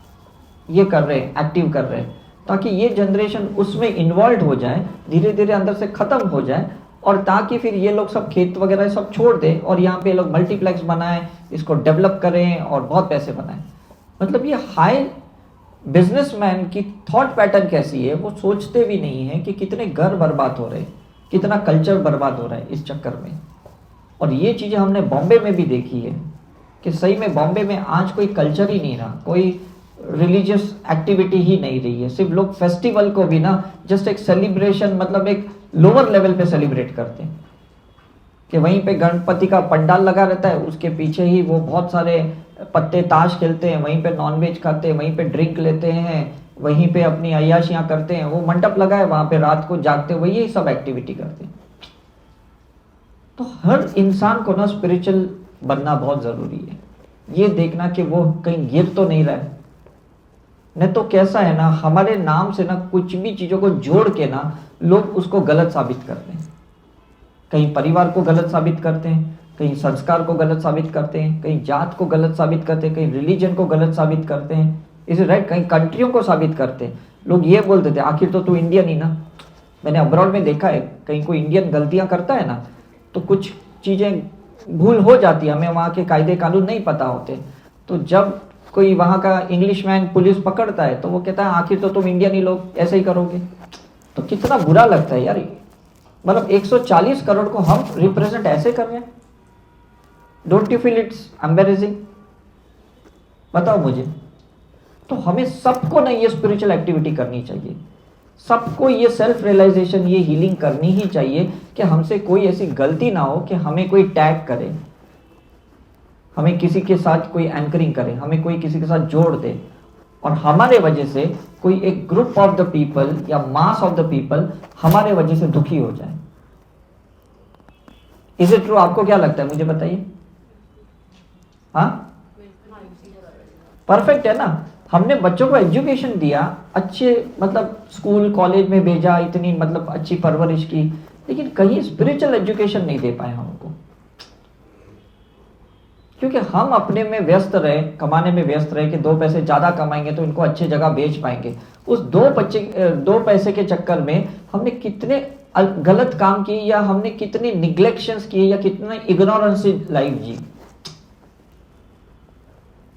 ये कर रहे हैं, एक्टिव कर रहे हैं, ताकि ये जनरेशन उसमें इन्वॉल्व हो जाए, धीरे धीरे अंदर से ख़त्म हो जाए, और ताकि फिर ये लोग सब खेत वगैरह सब छोड़ दें और यहाँ पे लोग मल्टीप्लेक्स बनाएं, इसको डेवलप करें और बहुत पैसे बनाएं। मतलब ये हाई बिजनेसमैन की थॉट पैटर्न कैसी है, वो सोचते भी नहीं है कि कितने घर बर्बाद हो रहे हैं, कितना कल्चर बर्बाद हो रहा है इस चक्कर में। और ये चीज़ें हमने बॉम्बे में भी देखी है कि सही में बॉम्बे में आज कोई कल्चर ही नहीं रहा, कोई रिलीजियस एक्टिविटी ही नहीं रही है। सिर्फ लोग फेस्टिवल को भी ना जस्ट एक सेलिब्रेशन, मतलब एक लोअर लेवल पे सेलिब्रेट करते हैं कि वहीं पे गणपति का पंडाल लगा रहता है, उसके पीछे ही वो बहुत सारे पत्ते ताश खेलते हैं, वहीं पे नॉनवेज खाते हैं, वहीं पे ड्रिंक लेते हैं, वहीं पे अपनी अय्याशियाँ करते हैं, वो मंडप लगा है वहाँ पे रात को जागते हुए यही सब एक्टिविटी करते हैं। तो हर इंसान को ना स्पिरिचुअल बनना बहुत ज़रूरी है, ये देखना कि वो कहीं गिर तो नहीं रहा है। नहीं तो कैसा है ना, हमारे नाम से ना कुछ भी चीज़ों को जोड़ के ना लोग उसको गलत साबित करते हैं। कहीं परिवार को गलत साबित करते हैं, कहीं संस्कार को गलत साबित करते हैं, कहीं जात को गलत साबित करते हैं, कहीं रिलीजन को गलत साबित करते हैं, इज राइट, कहीं कंट्रियों को साबित करते हैं। लोग ये बोलते थे आखिर तो तू इंडियन ही ना। मैंने अब्रॉड में देखा है, कहीं कोई इंडियन गलतियां करता है ना तो कुछ चीज़ें भूल हो जाती है, हमें वहाँ के कायदे कानून नहीं पता होते। तो जब कोई वहाँ का इंग्लिश मैन पुलिस पकड़ता है तो वो कहता है आखिर तो तुम इंडियन ही लोग ऐसे ही करोगे। तो कितना बुरा लगता है यार, मतलब 140 करोड़ को हम रिप्रेजेंट ऐसे कर रहे हैं। Don't you feel it's embarrassing? बताओ मुझे। तो हमें सबको ना ये स्पिरिचुअल एक्टिविटी करनी चाहिए, सबको ये सेल्फ रियलाइजेशन, ये हीलिंग करनी ही चाहिए कि हमसे कोई ऐसी गलती ना हो कि हमें कोई टैग करे, हमें किसी के साथ कोई एंकरिंग करे, हमें कोई किसी के साथ जोड़ दे और हमारे वजह से कोई एक ग्रुप ऑफ द पीपल या मास ऑफ द पीपल हमारे वजह से दुखी हो जाए। Is it true? आपको क्या लगता है मुझे बताइए। हाँ, परफेक्ट है ना। हमने बच्चों को एजुकेशन दिया, अच्छे मतलब स्कूल कॉलेज में भेजा, इतनी मतलब अच्छी परवरिश की, लेकिन कहीं स्पिरिचुअल एजुकेशन नहीं दे पाए हमको, क्योंकि हम अपने में व्यस्त रहे, कमाने में व्यस्त रहे कि 2 पैसे ज़्यादा कमाएंगे तो इनको अच्छी जगह बेच पाएंगे। उस 2 पैसे के चक्कर में हमने कितने गलत काम किए, या हमने कितनी निग्लेक्शंस किए, या कितने इग्नोरेंस लाइफ जी,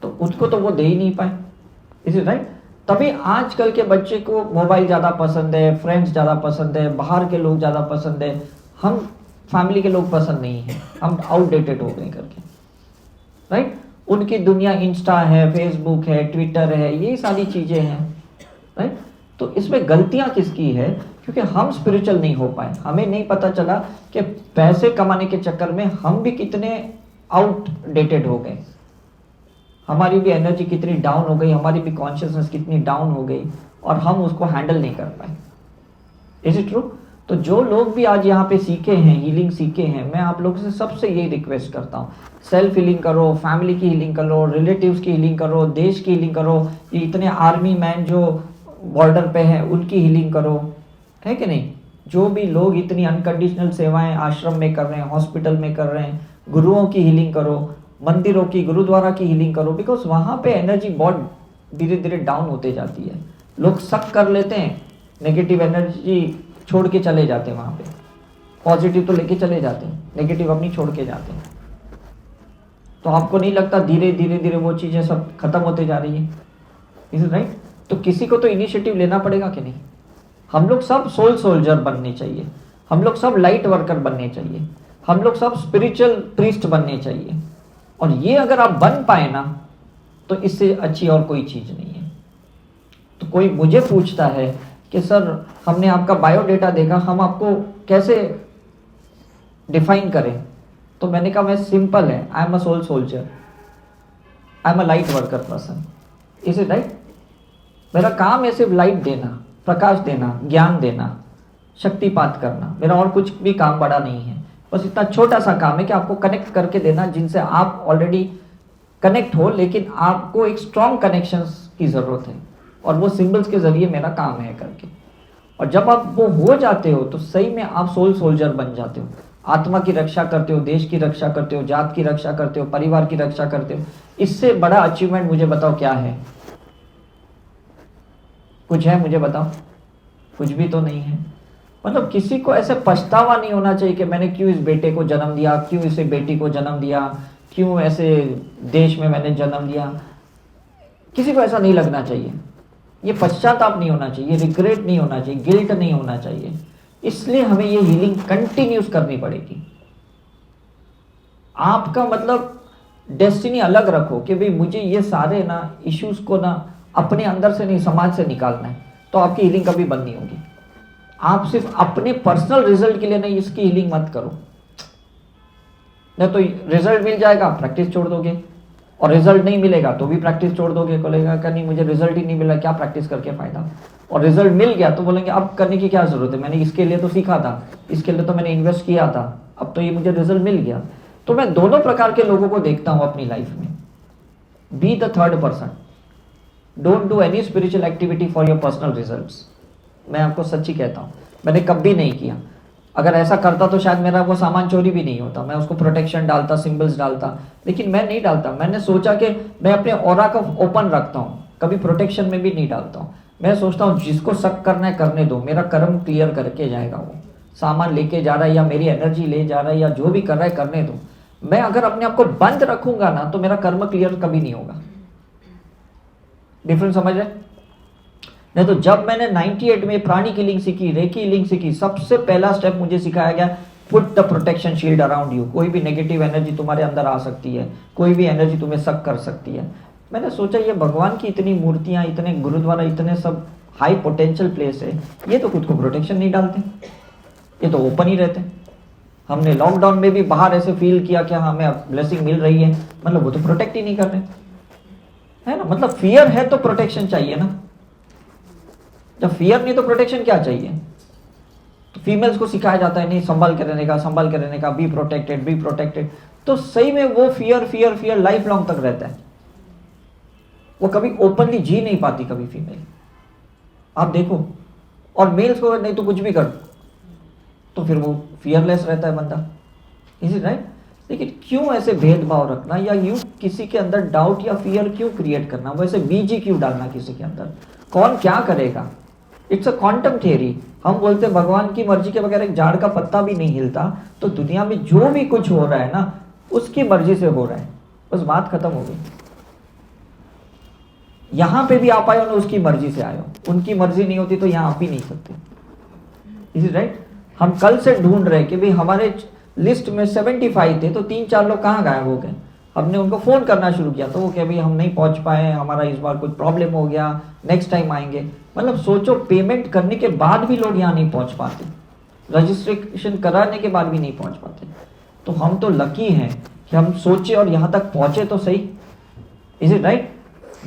तो उसको तो वो दे ही नहीं पाए। Is it right? तभी आजकल के बच्चे को मोबाइल ज़्यादा पसंद है, फ्रेंड्स ज़्यादा पसंद है, बाहर के लोग ज़्यादा पसंद है, हम फैमिली के लोग पसंद नहीं है, हम आउटडेटेड हो गए करके, राइट? उनकी दुनिया इंस्टा है, फेसबुक है, ट्विटर है, ये सारी चीज़ें हैं, राइट? तो इसमें गलतियां किसकी है? क्योंकि हम स्पिरिचुअल नहीं हो पाए, हमें नहीं पता चला कि पैसे कमाने के चक्कर में हम भी कितने आउटडेटेड हो गए, हमारी भी एनर्जी कितनी डाउन हो गई, हमारी भी कॉन्शियसनेस कितनी डाउन हो गई और हम उसको हैंडल नहीं कर पाए। Is it true? तो जो लोग भी आज यहाँ पे सीखे हैं, हीलिंग सीखे हैं, मैं आप लोगों से सबसे यही रिक्वेस्ट करता हूँ, सेल्फ हीलिंग करो, फैमिली की हीलिंग करो, रिलेटिव्स की हीलिंग करो, देश की हीलिंग करो, ये इतने आर्मी मैन जो बॉर्डर पे हैं उनकी हीलिंग करो, है कि नहीं? जो भी लोग इतनी अनकंडीशनल सेवाएं आश्रम में कर रहे हैं, हॉस्पिटल में कर रहे हैं, गुरुओं की हीलिंग करो, मंदिरों की, गुरुद्वारा की हीलिंग करो, बिकॉज वहाँ पे एनर्जी बहुत धीरे धीरे डाउन होते जाती है। लोग शक कर लेते हैं, नेगेटिव एनर्जी छोड़ के चले जाते हैं, वहाँ पे पॉजिटिव तो लेके चले जाते हैं, नेगेटिव अपनी छोड़ के जाते हैं। तो आपको नहीं लगता धीरे धीरे धीरे वो चीज़ें सब खत्म होते जा रही है? Is right? तो किसी को तो इनिशिएटिव लेना पड़ेगा कि नहीं? हम लोग सब सोल सोल्जर बनने चाहिए, हम लोग सब लाइट वर्कर बनने चाहिए, हम लोग सब स्पिरिचुअल प्रीस्ट बनने चाहिए। और ये अगर आप बन पाए ना तो इससे अच्छी और कोई चीज़ नहीं है। तो कोई मुझे पूछता है कि सर हमने आपका बायोडेटा देखा, हम आपको कैसे डिफाइन करें? तो मैंने कहा मैं सिंपल है, I am a soul soldier, I am a light worker person. Is it right? मेरा काम है सिर्फ लाइट देना, प्रकाश देना, ज्ञान देना, शक्तिपात करना, मेरा और कुछ भी काम बड़ा नहीं है। बस इतना छोटा सा काम है कि आपको कनेक्ट करके देना जिनसे आप ऑलरेडी कनेक्ट हो, लेकिन आपको एक स्ट्रॉन्ग कनेक्शंस की ज़रूरत है, और वो सिंबल्स के ज़रिए मेरा काम है करके। और जब आप वो हो जाते हो तो सही में आप सोल सोल्जर बन जाते हो, आत्मा की रक्षा करते हो, देश की रक्षा करते हो, जात की रक्षा करते हो, परिवार की रक्षा करते हो। इससे बड़ा अचीवमेंट मुझे बताओ क्या है? कुछ है? मुझे बताओ। कुछ भी तो नहीं है। मतलब किसी को ऐसे पछतावा नहीं होना चाहिए कि मैंने क्यों इस बेटे को जन्म दिया, क्यों इसे बेटी को जन्म दिया, क्यों ऐसे देश में मैंने जन्म दिया। किसी को ऐसा नहीं लगना चाहिए, ये पश्चाताप नहीं होना चाहिए, रिग्रेट नहीं होना चाहिए, गिल्ट नहीं होना चाहिए। इसलिए हमें ये हीलिंग कंटिन्यूस करनी पड़ेगी। आपका मतलब डेस्टिनी अलग रखो कि भाई मुझे ये सारे ना इश्यूज को ना अपने अंदर से नहीं, समाज से निकालना है, तो आपकी हीलिंग कभी बंद नहीं होगी। आप सिर्फ अपने पर्सनल रिजल्ट के लिए नहीं इसकी हीलिंग मत करो, नहीं तो रिजल्ट मिल जाएगा प्रैक्टिस छोड़ दोगे, और रिजल्ट नहीं मिलेगा तो भी प्रैक्टिस छोड़ दोगे। बोलेगा कि नहीं मुझे रिजल्ट ही नहीं मिला, क्या प्रैक्टिस करके फायदा। और रिजल्ट मिल गया तो बोलेंगे अब करने की क्या जरूरत है, मैंने इसके लिए तो सीखा था, इसके लिए तो मैंने इन्वेस्ट किया था, अब तो ये मुझे रिजल्ट मिल गया। तो मैं दोनों प्रकार के लोगों को देखता हूँ अपनी लाइफ में। Be the third person, don't do any spiritual activity for your personal results. मैं आपको सच्ची कहता हूँ, मैंने कभी नहीं किया। अगर ऐसा करता तो शायद मेरा वो सामान चोरी भी नहीं होता, मैं उसको प्रोटेक्शन डालता, सिंबल्स डालता, लेकिन मैं नहीं डालता। मैंने सोचा कि मैं अपने ऑरा को ओपन रखता हूँ, कभी प्रोटेक्शन में भी नहीं डालता हूँ। मैं सोचता हूँ जिसको शक करना है करने दो, मेरा कर्म क्लियर करके जाएगा। वो सामान लेके जा रहा है या मेरी एनर्जी ले जा रहा है या जो भी कर रहा है करने दो। मैं अगर अपने आप को बंद रखूंगा ना तो मेरा कर्म क्लियर कभी नहीं होगा। डिफरेंस समझ रहे? नहीं तो जब मैंने 98 में प्राणी कीलिंग सीखी, रेकी हीलिंग सीखी, सबसे पहला स्टेप मुझे सिखाया गया, put the protection shield around you. कोई भी नेगेटिव एनर्जी तुम्हारे अंदर आ सकती है, कोई भी एनर्जी तुम्हें शक कर सकती है। मैंने सोचा ये भगवान की इतनी मूर्तियां, इतने गुरुद्वारा, इतने सब हाई पोटेंशियल प्लेस है, ये तो खुद को प्रोटेक्शन नहीं डालते, ये तो ओपन ही रहते हैं। हमने लॉकडाउन में भी बाहर ऐसे फील किया कि हमें ब्लेसिंग मिल रही है, मतलब वो तो प्रोटेक्ट ही नहीं कर रहे, है ना। मतलब फियर है तो प्रोटेक्शन चाहिए ना, जब फियर नहीं तो प्रोटेक्शन क्या चाहिए। तो फीमेल्स को सिखाया जाता है नहीं संभाल के रहने का, संभाल के रहने का, बी प्रोटेक्टेड, बी प्रोटेक्टेड। तो सही में वो fear fear fear life long तक रहता है, वो कभी ओपनली जी नहीं पाती कभी फीमेल, आप देखो। और मेल्स को नहीं तो कुछ भी कर तो फिर वो फियरलेस रहता है बंदा, इज इट राइट। लेकिन क्यों ऐसे भेदभाव रखना, या यूं किसी के अंदर डाउट या फियर क्यों क्रिएट करना, वैसे बीज ही क्यों डालना किसी के अंदर, कौन क्या करेगा। It's a quantum theory. हम बोलते हैं भगवान की मर्जी के बगैर एक झाड़ का पत्ता भी नहीं हिलता, तो दुनिया में जो भी कुछ हो रहा है ना उसकी मर्जी से हो रहा है, बस बात खत्म हो गई। यहां पे भी आप आए हो ना उसकी मर्जी से आए हो, उनकी मर्जी नहीं होती तो यहां आप भी नहीं सकते, इज इट राइट। हम कल से ढूंढ रहे कि भाई हमारे लिस्ट में 75 थे तो 3-4 लोग कहाँ गायब हो गए। हमने उनको फोन करना शुरू किया तो वो क्या भाई हम नहीं पहुंच पाए, हमारा इस बार कुछ प्रॉब्लम हो गया, नेक्स्ट टाइम आएंगे। मतलब सोचो, पेमेंट करने के बाद भी लोग यहाँ नहीं पहुंच पाते, रजिस्ट्रेशन कराने के बाद भी नहीं पहुंच पाते। तो हम तो लकी हैं कि हम सोचे और यहाँ तक पहुंचे तो सही, इज इट राइट।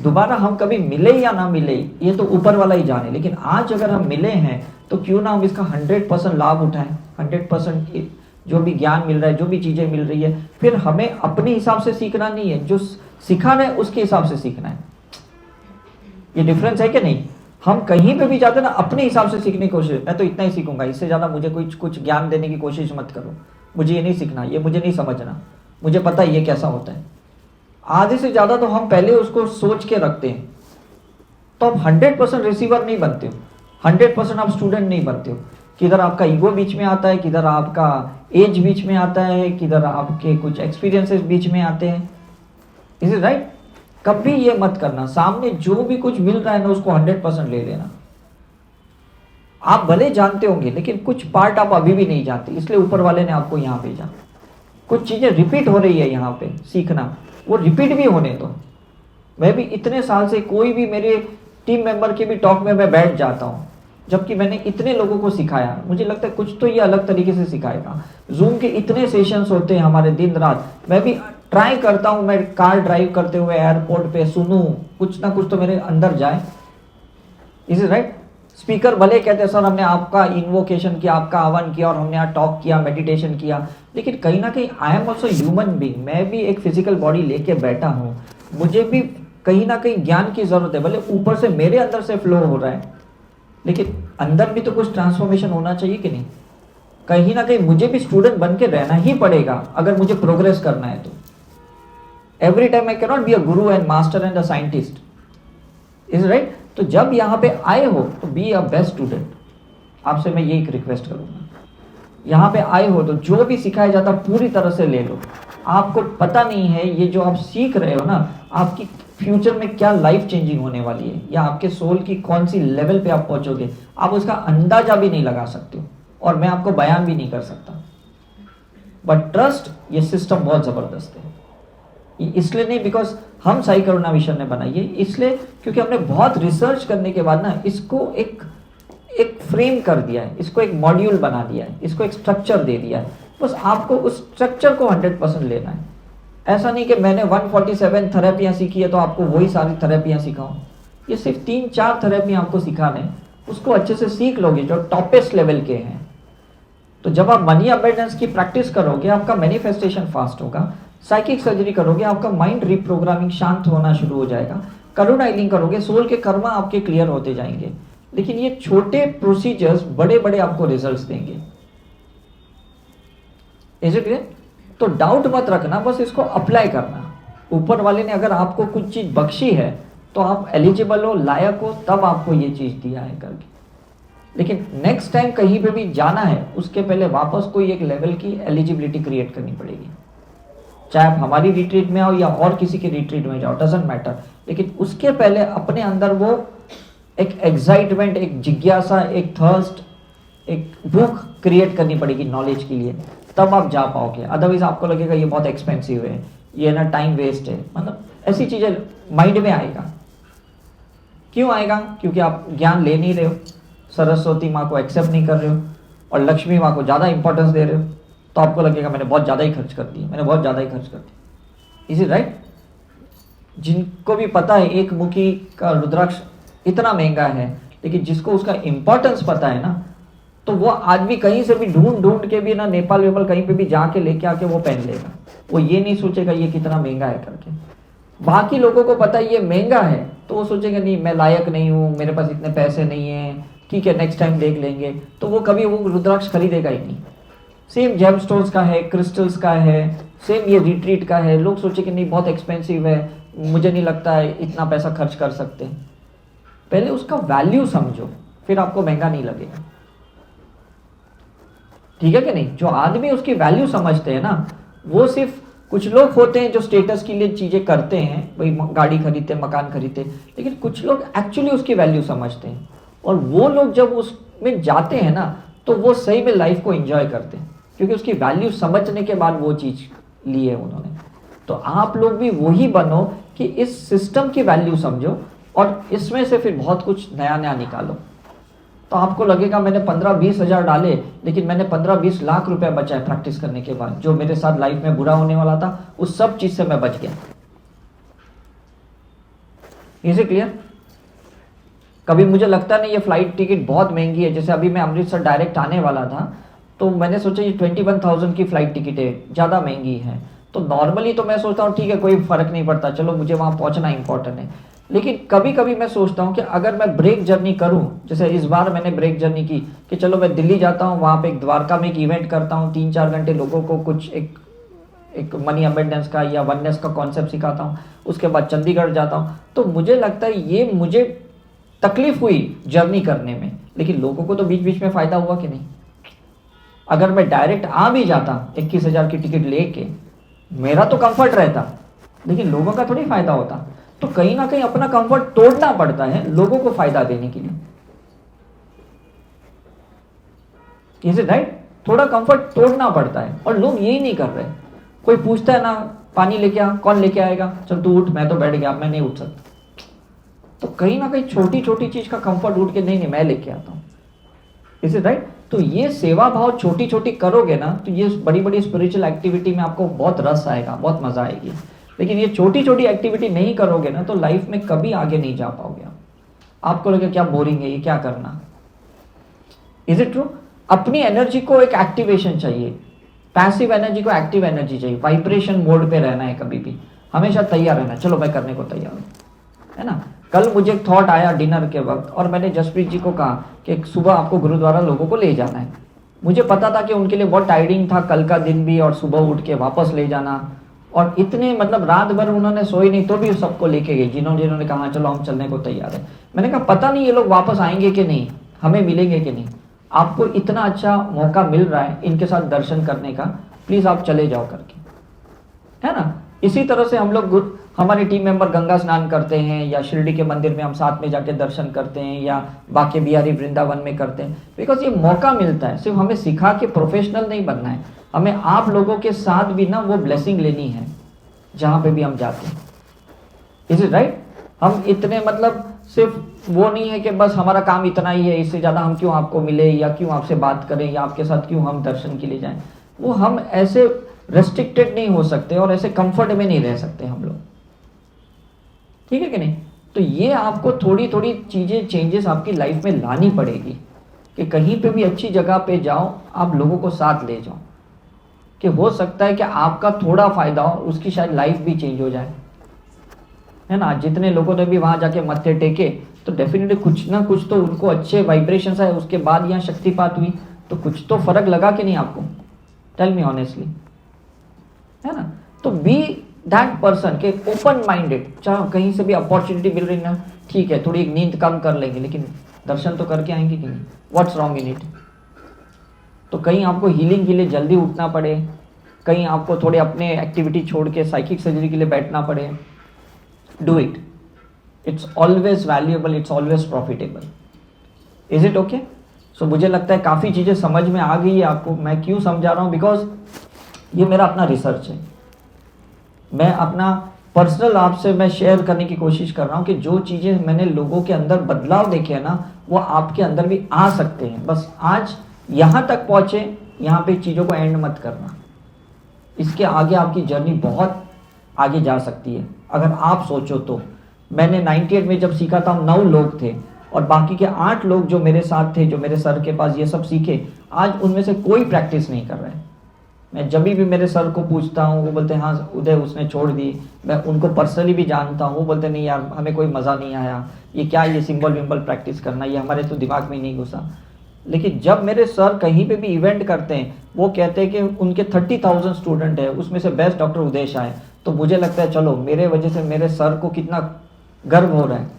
दोबारा हम कभी मिले या ना मिले ये तो ऊपर वाला ही जाने, लेकिन आज अगर हम मिले हैं तो क्यों ना हम इसका 100% लाभ उठाएं। 100% जो भी ज्ञान मिल रहा है, जो भी चीजें मिल रही है, फिर हमें अपने हिसाब से सीखना नहीं है, जो सिखा रहे हैं उसके हिसाब से सीखना है। ये डिफरेंस है कि नहीं। हम कहीं पे भी जाते ना अपने हिसाब से सीखने की कोशिश, मैं तो इतना ही सीखूंगा, इससे ज्यादा मुझे कुछ ज्ञान देने की कोशिश मत करो, मुझे ये नहीं सीखना, ये मुझे नहीं समझना, मुझे पता है ये कैसा होता है। आधे से ज्यादा तो हम पहले उसको सोच के रखते हैं, तो आप 100% रिसीवर नहीं बनते हो, 100% आप स्टूडेंट नहीं बनते हो। किधर आपका ईगो बीच में आता है, किधर आपका एज बीच में आता है, किधर आपके कुछ एक्सपीरियंसेस बीच में आते हैं, इज इट राइट। कभी ये मत करना, सामने जो भी कुछ मिल रहा है ना उसको 100% ले लेना। आप भले जानते होंगे लेकिन कुछ पार्ट आप अभी भी नहीं जानते, इसलिए ऊपर वाले ने आपको यहाँ भेजा। कुछ चीजें रिपीट हो रही है यहाँ पे, सीखना, वो रिपीट भी होने दो। मैं भी इतने साल से कोई भी मेरे टीम मेंबर के भी टॉक में मैं बैठ जाता हूँ, जबकि मैंने इतने लोगों को सिखाया, मुझे लगता है कुछ तो ये अलग तरीके से सिखाएगा। जूम के इतने सेशंस होते हैं हमारे दिन रात, मैं भी ट्राई करता हूँ, मैं कार ड्राइव करते हुए एयरपोर्ट पे सुनूं, कुछ ना कुछ तो मेरे अंदर जाए, इज इट राइट। स्पीकर भले कहते हैं सर हमने आपका इन्वोकेशन किया, आपका आह्वान किया और हमने यहाँ टॉक किया, मेडिटेशन किया, लेकिन कहीं ना कहीं I am also human being, मैं भी एक फिजिकल बॉडी लेके बैठा हूँ, मुझे भी कहीं ना कहीं ज्ञान की जरूरत है। भले ऊपर से मेरे अंदर से फ्लो हो रहा है, लेकिन अंदर भी तो कुछ ट्रांसफॉर्मेशन होना चाहिए कि नहीं। कहीं ना कहीं मुझे भी स्टूडेंट बन के रहना ही पड़ेगा अगर मुझे प्रोग्रेस करना है तो। Every time I can not be a guru and master and a scientist, is right. तो जब यहाँ पे आए हो तो बी अ बेस्ट स्टूडेंट, आपसे मैं यही रिक्वेस्ट करूंगा। यहाँ पे आए हो तो जो भी सिखाया जाता पूरी तरह से ले लो। आपको पता नहीं है ये जो आप सीख रहे हो ना, आपकी फ्यूचर में क्या लाइफ चेंजिंग होने वाली है, या आपके सोल की कौन सी लेवल पे आप पहुंचोगे, आप उसका अंदाजा भी नहीं लगा सकते हो, और मैं आपको बयान भी नहीं कर सकता। बट ट्रस्ट, ये सिस्टम बहुत जबरदस्त है। इसलिए नहीं बिकॉज हम साई करुणा मिशन ने बनाई है, इसलिए क्योंकि हमने बहुत रिसर्च करने के बाद ना इसको एक फ्रेम कर दिया है, इसको एक मॉड्यूल बना दिया है, इसको एक स्ट्रक्चर दे दिया है। बस आपको उस स्ट्रक्चर को 100% लेना है। ऐसा नहीं कि मैंने 147 थेरेपियां सीखी है तो आपको वही सारी थेरेपियां सिखाऊं। ये सिर्फ 3-4 थेरेपियां आपको सिखाने, उसको अच्छे से सीख लोगे जो टॉपेस्ट लेवल के हैं। तो जब आप मनी अबंडेंस की प्रैक्टिस करोगे, आपका मैनिफेस्टेशन फास्ट होगा। साइकिक सर्जरी करोगे, आपका माइंड रिप्रोग्रामिंग शांत होना शुरू हो जाएगा। करुणा हीलिंग करोगे, सोल के कर्मा आपके क्लियर होते जाएंगे। लेकिन ये छोटे प्रोसीजर्स बड़े बड़े आपको रिजल्ट्स देंगे। Is it clear? तो डाउट मत रखना, बस इसको अप्लाई करना। ऊपर वाले ने अगर आपको कुछ चीज बख्शी है तो आप एलिजिबल हो, लायक हो, तब आपको ये चीज़ दिया है करके। लेकिन नेक्स्ट टाइम कहीं पे भी जाना है उसके पहले वापस कोई एक लेवल की एलिजिबिलिटी क्रिएट करनी पड़ेगी। चाहे आप हमारी रिट्रीट में आओ या और किसी की रिट्रीट में जाओ, डजेंट मैटर, लेकिन उसके पहले अपने अंदर वो एक एक्साइटमेंट, एक जिज्ञासा, एक थर्स्ट, एक भूख क्रिएट करनी पड़ेगी नॉलेज के लिए, तब आप जा पाओगे। अदरवाइज आपको लगेगा ये बहुत एक्सपेंसिव है, ये ना टाइम वेस्ट है, मतलब ऐसी चीज़ें माइंड में आएगा। क्यों आएगा? क्योंकि आप ज्ञान ले नहीं रहे हो, सरस्वती माँ को एक्सेप्ट नहीं कर रहे हो और लक्ष्मी माँ को ज़्यादा इंपॉर्टेंस दे रहे हो, तो आपको लगेगा मैंने बहुत ज़्यादा ही खर्च कर दिया, मैंने बहुत ज़्यादा ही खर्च कर दिया। Is it right? जिनको भी पता है एक मुखी का रुद्राक्ष इतना महंगा है, लेकिन जिसको उसका इंपॉर्टेंस पता है ना, तो वो आदमी कहीं से भी ढूंढ ढूंढ के भी ना, नेपाल वेपाल कहीं पे भी जाके लेके आके वो पहन लेगा। वो ये नहीं सोचेगा ये कितना महंगा है करके। बाकी लोगों को पता है ये महंगा है, तो वो सोचेगा नहीं मैं लायक नहीं हूँ, मेरे पास इतने पैसे नहीं है, ठीक है नेक्स्ट टाइम देख लेंगे, तो वो कभी वो रुद्राक्ष खरीदेगा ही नहीं। सेम जेम स्टोन्स का है, क्रिस्टल्स का है, सेम ये रिट्रीट का है। लोग सोचे कि नहीं बहुत एक्सपेंसिव है, मुझे नहीं लगता है इतना पैसा खर्च कर सकते। पहले उसका वैल्यू समझो, फिर आपको महंगा नहीं लगेगा। ठीक है कि नहीं? जो आदमी उसकी वैल्यू समझते हैं ना, वो सिर्फ कुछ लोग होते हैं जो स्टेटस के लिए चीज़ें करते हैं, भाई गाड़ी खरीदते, मकान खरीदते, लेकिन कुछ लोग एक्चुअली उसकी वैल्यू समझते हैं। और वो लोग जब उसमें जाते हैं ना, तो वो सही में लाइफ को एंजॉय करते हैं, क्योंकि उसकी वैल्यू समझने के बाद वो चीज़ ली है उन्होंने। तो आप लोग भी वही बनो कि इस सिस्टम की वैल्यू समझो और इसमें से फिर बहुत कुछ नया नया निकालो। तो आपको लगेगा मैंने 15-20 हज़ार डाले, लेकिन मैंने 15-20 लाख रुपए बचाए प्रैक्टिस करने के बाद। जो मेरे साथ लाइफ में बुरा होने वाला था उस सब चीज से मैं बच गया। Is it clear? कभी मुझे लगता नहीं ये फ्लाइट टिकट बहुत महंगी है, जैसे अभी मैं अमृतसर डायरेक्ट आने वाला था, तो मैंने सोचा ये 21,000 की फ्लाइट टिकट है, ज़्यादा महंगी है। तो नॉर्मली तो मैं सोचता हूँ ठीक है कोई फ़र्क नहीं पड़ता, चलो मुझे वहाँ पहुँचना इंपॉर्टेंट है। लेकिन कभी कभी मैं सोचता हूँ कि अगर मैं ब्रेक जर्नी करूँ, जैसे इस बार मैंने ब्रेक जर्नी की कि चलो मैं दिल्ली जाता हूँ, वहाँ पे एक द्वारका में एक इवेंट करता हूँ, 3-4 घंटे लोगों को कुछ एक मनी अबेंडेंस का या वननेस का कॉन्सेप्ट सिखाता हूँ, उसके बाद चंडीगढ़ जाता हूँ। तो मुझे लगता है ये मुझे तकलीफ हुई जर्नी करने में, लेकिन लोगों को तो बीच बीच में फ़ायदा हुआ कि नहीं? अगर मैं डायरेक्ट आ भी जाता 21,000 की टिकट लेके, मेरा तो कंफर्ट रहता, लेकिन लोगों का थोड़ी फ़ायदा होता। तो कहीं ना कहीं अपना कंफर्ट तोड़ना पड़ता है लोगों को फ़ायदा देने के लिए। Is it right? थोड़ा कंफर्ट तोड़ना पड़ता है और लोग यही नहीं कर रहे। कोई पूछता है ना पानी लेके आ, कौन लेके आएगा, चल तू उठ, मैं तो बैठ गया, मैं नहीं उठ सकता। तो कहीं ना कहीं छोटी छोटी चीज़ का कंफर्ट उठ के नहीं मैं लेके आता हूँ। Is it right? तो ये सेवा भाव छोटी छोटी करोगे ना, तो ये बड़ी बड़ी स्पिरिचुअल एक्टिविटी में आपको बहुत रस आएगा, बहुत मज़ा आएगी। लेकिन ये छोटी छोटी एक्टिविटी नहीं करोगे ना, तो लाइफ में कभी आगे नहीं जा पाओगे। आपको लगे क्या बोरिंग है, ये क्या करना। Is it true? अपनी एनर्जी को एक एक्टिवेशन चाहिए, पैसिव एनर्जी को एक्टिव एनर्जी चाहिए। वाइब्रेशन मोड पे रहना है, कभी भी हमेशा तैयार रहना, चलो मैं करने को तैयार हूँ, है ना। कल मुझे एक थॉट आया डिनर के वक्त, और मैंने जसप्रीत जी को कहा कि सुबह आपको गुरुद्वारा लोगों को ले जाना है। मुझे पता था कि उनके लिए बहुत टायरिंग था कल का दिन भी, और सुबह उठ के वापस ले जाना, और इतने मतलब रात भर उन्होंने सोई नहीं, तो भी सबको लेके गए जिन्होंने कहा चलो हम चलने को तैयार है। मैंने कहा पता नहीं ये लोग वापस आएंगे कि नहीं, हमें मिलेंगे कि नहीं, आपको इतना अच्छा मौका मिल रहा है इनके साथ दर्शन करने का, प्लीज़ आप चले जाओ करके, है ना। इसी तरह से हम लोग हमारे टीम मेंबर गंगा स्नान करते हैं, या शिरडी के मंदिर में हम साथ में जाके दर्शन करते हैं, या बाके बिहारी वृंदावन में करते हैं, बिकॉज ये मौका मिलता है। सिर्फ हमें सिखा के प्रोफेशनल नहीं बनना है, हमें आप लोगों के साथ भी ना वो ब्लेसिंग लेनी है जहाँ पे भी हम जाते हैं। Is it right? हम इतने मतलब सिर्फ वो नहीं है कि बस हमारा काम इतना ही है, इससे ज़्यादा हम क्यों आपको मिले, या क्यों आपसे बात करें, या आपके साथ क्यों हम दर्शन के लिए जाएं। वो हम ऐसे रेस्ट्रिक्टेड नहीं हो सकते और ऐसे कंफर्ट में नहीं रह सकते हम लोग, ठीक है कि नहीं। तो ये आपको थोड़ी थोड़ी चीज़ें चेंजेस आपकी लाइफ में लानी पड़ेगी, कि कहीं पे भी अच्छी जगह पे जाओ, आप लोगों को साथ ले जाओ, कि हो सकता है कि आपका थोड़ा फ़ायदा हो, उसकी शायद लाइफ भी चेंज हो जाए, है ना। जितने लोगों ने भी वहाँ जाके मत्थे टेके, तो डेफिनेटली कुछ ना कुछ तो उनको अच्छे वाइब्रेशंस आए, उसके बाद यहाँ शक्तिपात हुई, तो कुछ तो फ़र्क लगा कि नहीं आपको? टेल मी ऑनेस्टली, है ना। तो बी दैट पर्सन के ओपन माइंडेड, चाहे कहीं से भी अपॉर्चुनिटी मिल रही ना, ठीक है थोड़ी नींद कम कर लेंगे लेकिन दर्शन तो करके आएंगे कि नहीं, व्हाट्स रॉन्ग इन इट। तो कहीं आपको हीलिंग के लिए जल्दी उठना पड़े, कहीं आपको थोड़े अपने एक्टिविटी छोड़ के साइकिक सर्जरी के लिए बैठना पड़े, do it, it's always valuable, it's always profitable. Is it okay? So मुझे लगता है काफ़ी चीज़ें समझ में आ गई है आपको। मैं क्यों समझा रहा हूँ, बिकॉज ये मेरा अपना रिसर्च है, मैं अपना पर्सनल आपसे मैं शेयर करने की कोशिश कर रहा हूँ कि जो चीज़ें मैंने लोगों के अंदर बदलाव देखे हैं ना, वो आपके अंदर भी आ सकते हैं। बस आज यहाँ तक पहुँचे, यहाँ पे चीज़ों को एंड मत करना, इसके आगे आपकी जर्नी बहुत आगे जा सकती है अगर आप सोचो तो। मैंने 98 में जब सीखा था, 9 लोग थे और बाकी के 8 लोग जो मेरे साथ थे, जो मेरे सर के पास ये सब सीखे, आज उनमें से कोई प्रैक्टिस नहीं कर रहा है। मैं जब भी मेरे सर को पूछता हूँ, वो बोलते हैं हाँ उदय उसने छोड़ दी। मैं उनको पर्सनली भी जानता हूँ, वो बोलते नहीं यार हमें कोई मज़ा नहीं आया, ये क्या ये सिंबल विम्बल प्रैक्टिस करना, ये हमारे तो दिमाग में नहीं घुसा। लेकिन जब मेरे सर कहीं पे भी इवेंट करते हैं, वो कहते हैं कि उनके 30,000 स्टूडेंट है, उसमें से बेस्ट डॉक्टर उदेश आए, तो मुझे लगता है चलो मेरे वजह से मेरे सर को कितना गर्व हो रहा है।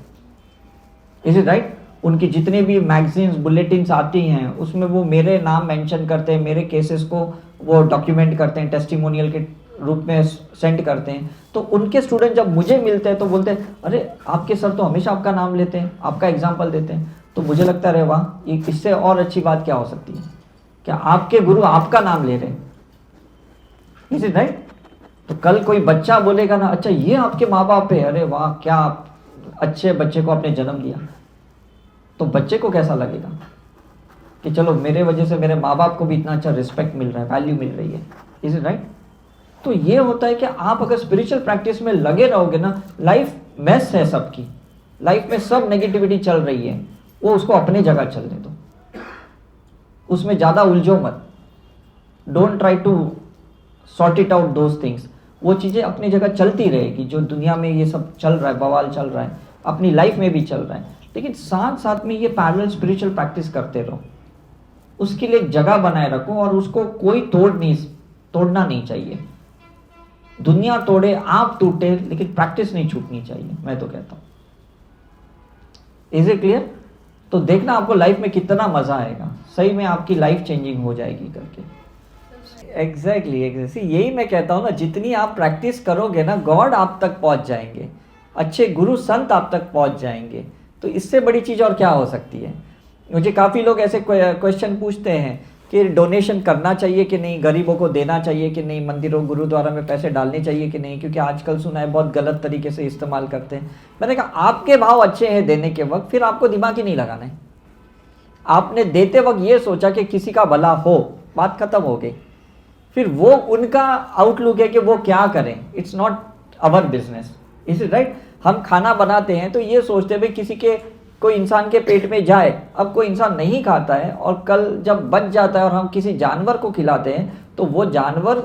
Is it right? उनकी जितने भी मैगजीन्स बुलेटिन्स आती हैं उसमें वो मेरे नाम मेंशन करते हैं, मेरे केसेस को वो डॉक्यूमेंट करते हैं, टेस्टिमोनियल के रूप में सेंड करते हैं। तो उनके स्टूडेंट जब मुझे मिलते हैं तो बोलते हैं अरे आपके सर तो हमेशा आपका नाम लेते हैं, आपका एग्जाम्पल देते हैं। तो मुझे लगता है अरे वाह, इससे और अच्छी बात क्या हो सकती है, क्या आपके गुरु आपका नाम ले रहे हैं। Is it right? तो कल कोई बच्चा बोलेगा ना, अच्छा ये आपके माँ बाप है, अरे वाह क्या आप अच्छे बच्चे को आपने जन्म दिया, तो बच्चे को कैसा लगेगा कि चलो मेरे वजह से मेरे माँ बाप को भी इतना अच्छा रिस्पेक्ट मिल रहा है, वैल्यू मिल रही है। Is it right? तो ये होता है कि आप अगर स्पिरिचुअल प्रैक्टिस में लगे रहोगे ना, लाइफ मेस है सबकी, लाइफ में सब नेगेटिविटी चल रही है, वो उसको अपने जगह चलने दो, उसमें ज़्यादा उलझो मत। Don't try to sort it out those things. वो चीज़ें अपनी जगह चलती रहेगी, जो दुनिया में ये सब चल रहा है, बवाल चल रहा है, अपनी लाइफ में भी चल रहा है, लेकिन साथ साथ में ये पैरेलल स्पिरिचुअल प्रैक्टिस करते रहो, उसके लिए एक जगह बनाए रखो और उसको कोई तोड़ना नहीं चाहिए। दुनिया तोड़े आप टूटे, लेकिन प्रैक्टिस नहीं छूटनी चाहिए, मैं तो कहता हूँ। Is it clear? तो देखना आपको लाइफ में कितना मजा आएगा, सही में आपकी लाइफ चेंजिंग हो जाएगी करके। एग्जैक्टली यही मैं कहता हूँ ना, जितनी आप प्रैक्टिस करोगे ना, गॉड आप तक पहुँच जाएंगे, अच्छे गुरु संत आप तक पहुँच जाएंगे। तो इससे बड़ी चीज़ और क्या हो सकती है। मुझे काफ़ी लोग ऐसे क्वेश्चन पूछते हैं कि डोनेशन करना चाहिए कि नहीं, गरीबों को देना चाहिए कि नहीं, मंदिरों गुरुद्वारा में पैसे डालने चाहिए कि नहीं, क्योंकि आजकल सुना है बहुत गलत तरीके से इस्तेमाल करते हैं। मैंने कहा आपके भाव अच्छे हैं देने के वक्त, फिर आपको दिमाग ही नहीं लगाना है। आपने देते वक्त ये सोचा कि किसी का भला हो, बात खत्म हो गई। फिर वो उनका आउटलुक है कि वो क्या करें, it's not our business. Is it right? हम खाना बनाते हैं तो ये सोचते हैं भाई किसी के, कोई इंसान के पेट में जाए। अब कोई इंसान नहीं खाता है और कल जब बच जाता है और हम किसी जानवर को खिलाते हैं, तो वो जानवर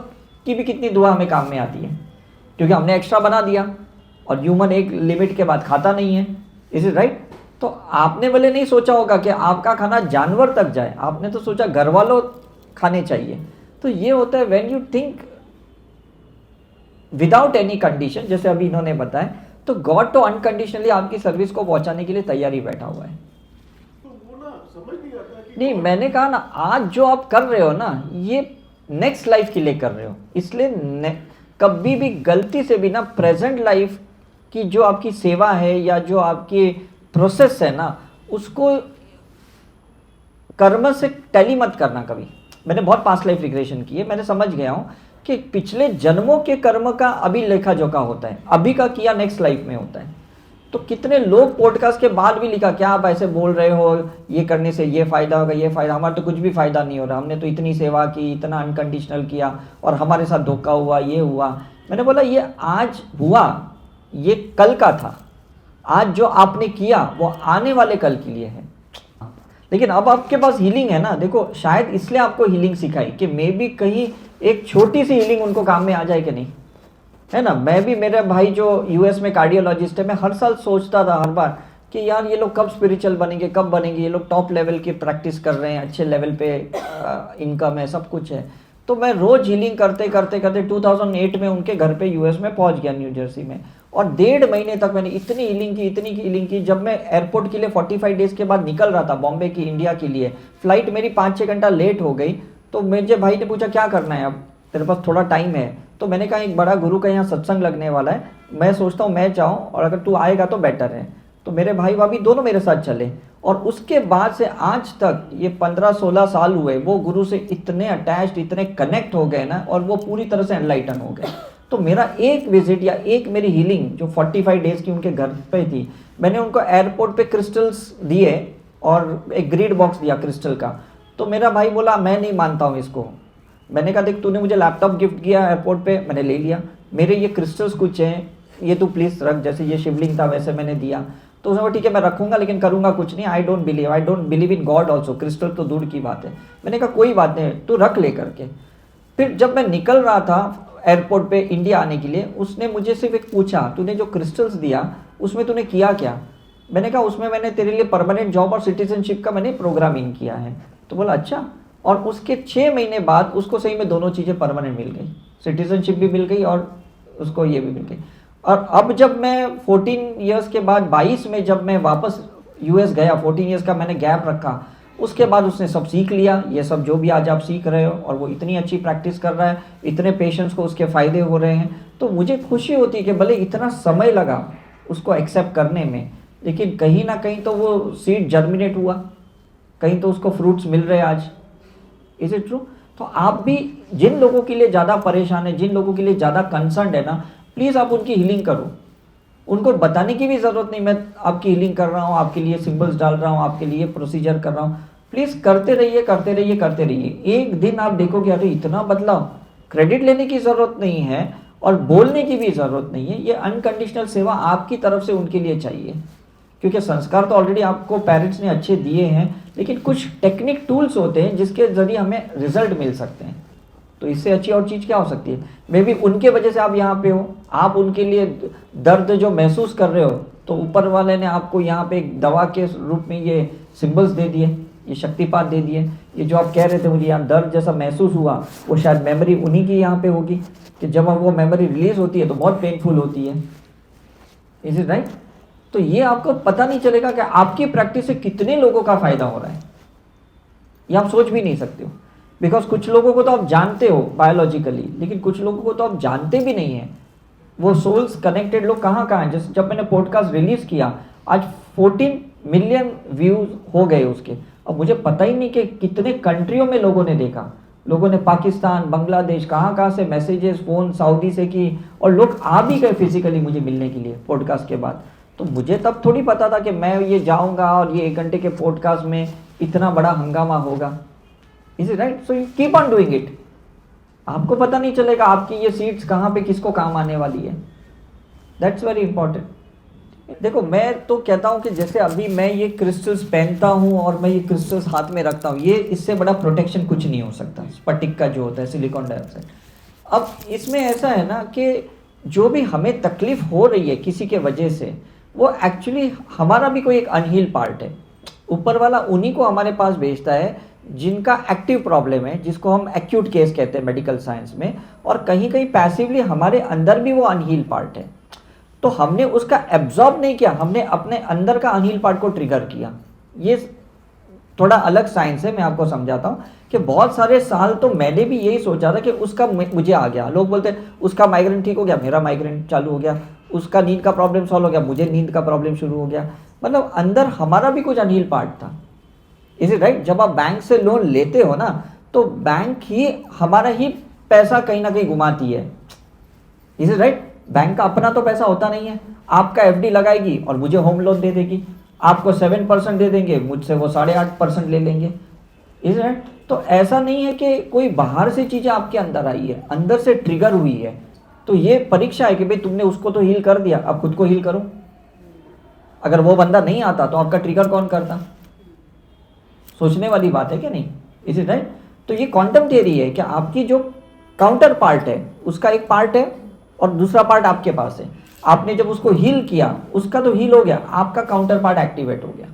की भी कितनी दुआ हमें काम में आती है, क्योंकि हमने एक्स्ट्रा बना दिया और ह्यूमन एक लिमिट के बाद खाता नहीं है। Is it right? तो आपने भले नहीं सोचा होगा कि आपका खाना जानवर तक जाए, आपने तो सोचा घर वालों खाने चाहिए। तो ये होता है when you think without any condition, जैसे अभी इन्होंने बताया, तो गॉड तो अनकंडीशनली आपकी सर्विस को पहुंचाने के लिए तैयारी बैठा हुआ है।
तो वो ना समझ नहीं आता कि
नहीं, मैंने कहा ना, आज जो आप कर रहे हो ना, ये नेक्स्ट लाइफ के लिए कर रहे हो, इसलिए कभी भी गलती से भी ना प्रेजेंट लाइफ की जो आपकी सेवा है या जो आपकी प्रोसेस है ना, उसको कर्म से टैली मत करना कभी। मैंने बहुत पास्ट लाइफ रिग्रेशन की है, मैंने समझ गया हूँ कि पिछले जन्मों के कर्म का अभी लेखा जोखा होता है, अभी का किया नेक्स्ट लाइफ में होता है। तो कितने लोग पॉडकास्ट के बाद भी लिखा, क्या आप ऐसे बोल रहे हो, ये करने से ये फ़ायदा होगा, ये फ़ायदा, हमारा तो कुछ भी फ़ायदा नहीं हो रहा, हमने तो इतनी सेवा की, इतना अनकंडीशनल किया और हमारे साथ धोखा हुआ, ये हुआ। मैंने बोला ये आज हुआ, ये कल का था, आज जो आपने किया वो आने वाले कल के लिए है। लेकिन अब आपके पास हीलिंग है ना, देखो शायद इसलिए आपको हीलिंग सिखाई कि मे बी कहीं एक छोटी सी हीलिंग उनको काम में आ जाए कि नहीं, है ना। मैं भी, मेरे भाई जो यूएस में कार्डियोलॉजिस्ट है, मैं हर साल सोचता था हर बार कि यार ये लोग कब स्पिरिचुअल बनेंगे, कब बनेंगे, ये लोग टॉप लेवल की प्रैक्टिस कर रहे हैं, अच्छे लेवल पे इनकम है, सब कुछ है, तो मैं रोज हीलिंग करते करते करते 2008 में उनके घर पे यूएस में पहुंच गया, न्यू जर्सी में, और 1.5 महीने तक मैंने इतनी हीलिंग की। जब मैं एयरपोर्ट के लिए 45 डेज के बाद निकल रहा था बॉम्बे की इंडिया के लिए, फ्लाइट मेरी 5-6 घंटा लेट हो गई, तो मुझे भाई ने पूछा क्या करना है, अब तेरे पास थोड़ा टाइम है, तो मैंने कहा एक बड़ा गुरु का यहाँ सत्संग लगने वाला है, मैं सोचता हूँ मैं जाऊँ और अगर तू आएगा तो बेटर है। तो मेरे भाई भाभी दोनों मेरे साथ चले, और उसके बाद से आज तक ये 15-16 साल हुए, वो गुरु से इतने अटैच्ड, इतने कनेक्ट हो गए ना, और वो पूरी तरह से एनलाइटन हो गए। तो मेरा एक विजिट या एक मेरी हीलिंग जो 45 डेज की उनके घर पे थी, मैंने उनको एयरपोर्ट पे क्रिस्टल्स दिए और एक ग्रीड बॉक्स दिया क्रिस्टल का। तो मेरा भाई बोला मैं नहीं मानता हूँ इसको। मैंने कहा देख, तूने मुझे लैपटॉप गिफ्ट किया एयरपोर्ट पे, मैंने ले लिया, मेरे ये क्रिस्टल्स कुछ हैं, ये तू प्लीज़ रख, जैसे ये शिवलिंग था वैसे मैंने दिया। तो उसने बोला ठीक है मैं रखूंगा, लेकिन करूंगा कुछ नहीं, I don't believe in God also, crystal तो दूर की बात है। मैंने कहा कोई बात नहीं, तू रख ले करके। फिर जब मैं निकल रहा था एयरपोर्ट पे इंडिया आने के लिए, उसने मुझे सिर्फ एक पूछा, तूने जो क्रिस्टल्स दिया उसमें तूने किया क्या? मैंने कहा उसमें मैंने तेरे लिए परमानेंट जॉब और सिटीजनशिप का मैंने प्रोग्रामिंग किया है। तो बोला अच्छा। और उसके 6 महीने बाद उसको सही में दोनों चीज़ें परमानेंट मिल गई, सिटीजनशिप भी मिल गई और उसको ये भी मिल गई। और अब जब मैं 14 ईयर्स के बाद 22 में जब मैं वापस यूएस गया, 14 ईयर्स का मैंने गैप रखा, उसके बाद उसने सब सीख लिया, ये सब जो भी आज आप सीख रहे हो, और वो इतनी अच्छी प्रैक्टिस कर रहा है, इतने पेशेंट्स को उसके फ़ायदे हो रहे हैं। तो मुझे खुशी होती है कि भले इतना समय लगा उसको एक्सेप्ट करने में, लेकिन कहीं ना कहीं तो वो सीड जर्मिनेट हुआ, कहीं तो उसको फ्रूट्स मिल रहे आज। Is it true? तो आप भी जिन लोगों के लिए ज़्यादा परेशान है, जिन लोगों के लिए ज़्यादा कंसर्न है ना, प्लीज़ आप उनकी हीलिंग करो। उनको बताने की भी ज़रूरत नहीं मैं आपकी हीलिंग कर रहा हूँ, आपके लिए सिंबल्स डाल रहा हूँ, आपके लिए प्रोसीजर कर रहा हूँ। प्लीज़ करते रहिए करते रहिए करते रहिए, एक दिन आप देखोगे अरे इतना बदलाव। क्रेडिट लेने की ज़रूरत नहीं है और बोलने की भी ज़रूरत नहीं है, ये अनकंडीशनल सेवा आपकी तरफ से उनके लिए चाहिए, क्योंकि संस्कार तो ऑलरेडी आपको पेरेंट्स ने अच्छे दिए हैं, लेकिन कुछ टेक्निक टूल्स होते हैं जिसके ज़रिए हमें रिजल्ट मिल सकते हैं। तो इससे अच्छी और चीज़ क्या हो सकती है? मे बी उनके वजह से आप यहाँ पे हो, आप उनके लिए दर्द जो महसूस कर रहे हो, तो ऊपर वाले ने आपको यहाँ पे एक दवा के रूप में ये सिंबल्स दे दिए, ये शक्तिपात दे दिए। ये जो आप कह रहे थे मुझे यहाँ दर्द जैसा महसूस हुआ, वो शायद मेमोरी उन्हीं की यहाँ पे होगी, कि जब वो मेमोरी रिलीज होती है तो बहुत पेनफुल होती है। Is it right? तो ये आपको पता नहीं चलेगा कि आपकी प्रैक्टिस से कितने लोगों का फायदा हो रहा है, ये आप सोच भी नहीं सकते हो। बिकॉज कुछ लोगों को तो आप जानते हो बायोलॉजिकली, लेकिन कुछ लोगों को तो आप जानते भी नहीं है। वो सोल्स कनेक्टेड लोग कहाँ कहाँ हैं? जैसे जब मैंने पॉडकास्ट रिलीज किया, आज 14 मिलियन व्यूज हो गए उसके। अब मुझे पता ही नहीं कि कितने कंट्रियों में लोगों ने देखा। लोगों ने पाकिस्तान, बांग्लादेश, कहाँ कहाँ से मैसेजेस, फ़ोन सऊदी से की, और लोग आ भी गए फिजिकली मुझे मिलने के लिए पॉडकास्ट के बाद। तो मुझे तब थोड़ी पता था कि मैं ये जाऊँगा और ये 1 घंटे के पॉडकास्ट में इतना बड़ा हंगामा होगा। Is it right? So you keep on doing it. आपको पता नहीं चलेगा आपकी ये सीड्स कहाँ पे किसको काम आने वाली है। That's very important. देखो मैं तो कहता हूँ कि जैसे अभी मैं ये क्रिस्टल्स पहनता हूँ और मैं ये क्रिस्टल्स हाथ में रखता हूँ, ये इससे बड़ा प्रोटेक्शन कुछ नहीं हो सकता स्फटिक का जो होता है, सिलिकॉन डाइऑक्साइड। अब इसमें ऐसा है ना कि जो भी हमें तकलीफ हो रही है किसी के वजह से, वो एक्चुअली हमारा भी कोई एक अनहील पार्ट है। ऊपर वाला उन्हीं को हमारे पास भेजता है जिनका एक्टिव प्रॉब्लम है, जिसको हम एक्यूट केस कहते हैं मेडिकल साइंस में, और कहीं कहीं पैसिवली हमारे अंदर भी वो अनहील पार्ट है। तो हमने उसका एब्जॉर्ब नहीं किया, हमने अपने अंदर का अनहील पार्ट को ट्रिगर किया। ये थोड़ा अलग साइंस है, मैं आपको समझाता हूँ कि बहुत सारे साल तो मैंने भी यही सोचा था कि उसका मुझे आ गया। लोग बोलते हैं उसका माइग्रेन ठीक हो गया, मेरा माइग्रेन चालू हो गया, उसका नींद का प्रॉब्लम सॉल्व हो गया, मुझे नींद का प्रॉब्लम शुरू हो गया। मतलब अंदर हमारा भी कुछ अनहील पार्ट था। Is it right? जब आप बैंक से लोन लेते हो ना, तो बैंक ही हमारा ही पैसा कहीं ना कहीं घुमाती है। Is it right? बैंक का अपना तो पैसा होता नहीं है। आपका एफडी लगाएगी और मुझे होम लोन दे देगी, आपको 7% दे देंगे, मुझसे वो 8.5% ले लेंगे। Is it right? तो ऐसा नहीं है कि कोई बाहर से चीज़ें आपके अंदर आई है, अंदर से ट्रिगर हुई है। तो ये परीक्षा है कि भाई तुमने उसको तो हील कर दिया, अब खुद को हील करो। अगर वो बंदा नहीं आता तो आपका ट्रिगर कौन करता? सोचने वाली बात है कि नहीं? Is it right? तो ये क्वांटम थियरी है कि आपकी जो काउंटर पार्ट है उसका एक पार्ट है और दूसरा पार्ट आपके पास है। आपने जब उसको हील किया, उसका तो हील हो गया, आपका काउंटर पार्ट एक्टिवेट हो गया।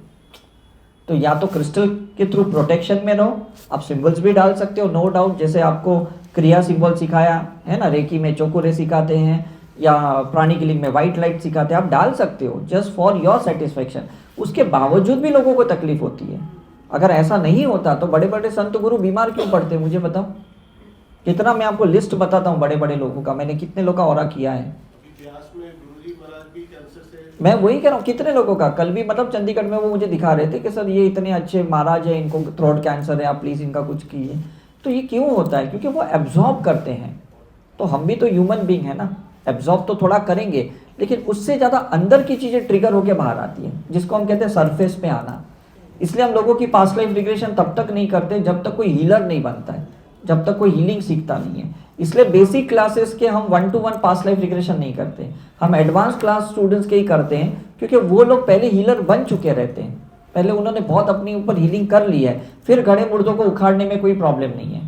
तो या तो क्रिस्टल के थ्रू प्रोटेक्शन में रहो, आप सिंबल्स भी डाल सकते हो, नो डाउट। जैसे आपको क्रिया सिंबल सिखाया है ना, रेकी में चोकोरे सिखाते हैं या प्राणिक हीलिंग में वाइट लाइट सिखाते हैं, आप डाल सकते हो जस्ट फॉर योर सेटिस्फेक्शन। उसके बावजूद भी लोगों को तकलीफ होती है। अगर ऐसा नहीं होता तो बड़े बड़े संत गुरु बीमार क्यों पड़ते, मुझे बताओ। कितना मैं आपको लिस्ट बताता हूँ बड़े बड़े लोगों का, मैंने कितने लोगों का ऑरा किया है।
इतिहास में गुरुजी महाराज भी कैंसर से,
मैं वही कह रहा हूँ कितने लोगों का। कल भी मतलब चंडीगढ़ में वो मुझे दिखा रहे थे कि सर ये इतने अच्छे महाराज है, इनको थ्रोट कैंसर है, आप प्लीज़ इनका कुछ कीजिए। तो ये क्यों होता है, क्योंकि वो एब्जॉर्ब करते हैं। तो हम भी तो ह्यूमन बींग है ना, एब्जॉर्ब तो थोड़ा करेंगे, लेकिन उससे ज़्यादा अंदर की चीज़ें ट्रिगर होकर बाहर आती हैं, जिसको हम कहते हैं सरफेस पे आना। इसलिए हम लोगों की पास्ट लाइफ रिग्रेशन तब तक नहीं करते जब तक कोई हीलर नहीं बनता है, जब तक कोई हीलिंग सीखता नहीं है। इसलिए बेसिक क्लासेस के हम 1-to-1 पास्ट लाइफ रिग्रेशन नहीं करते, हम एडवांस क्लास स्टूडेंट्स के ही करते हैं, क्योंकि वो लोग पहले हीलर बन चुके रहते हैं, पहले उन्होंने बहुत अपने ऊपर हीलिंग कर ली है, फिर घड़े मुर्दों को उखाड़ने में कोई प्रॉब्लम नहीं है।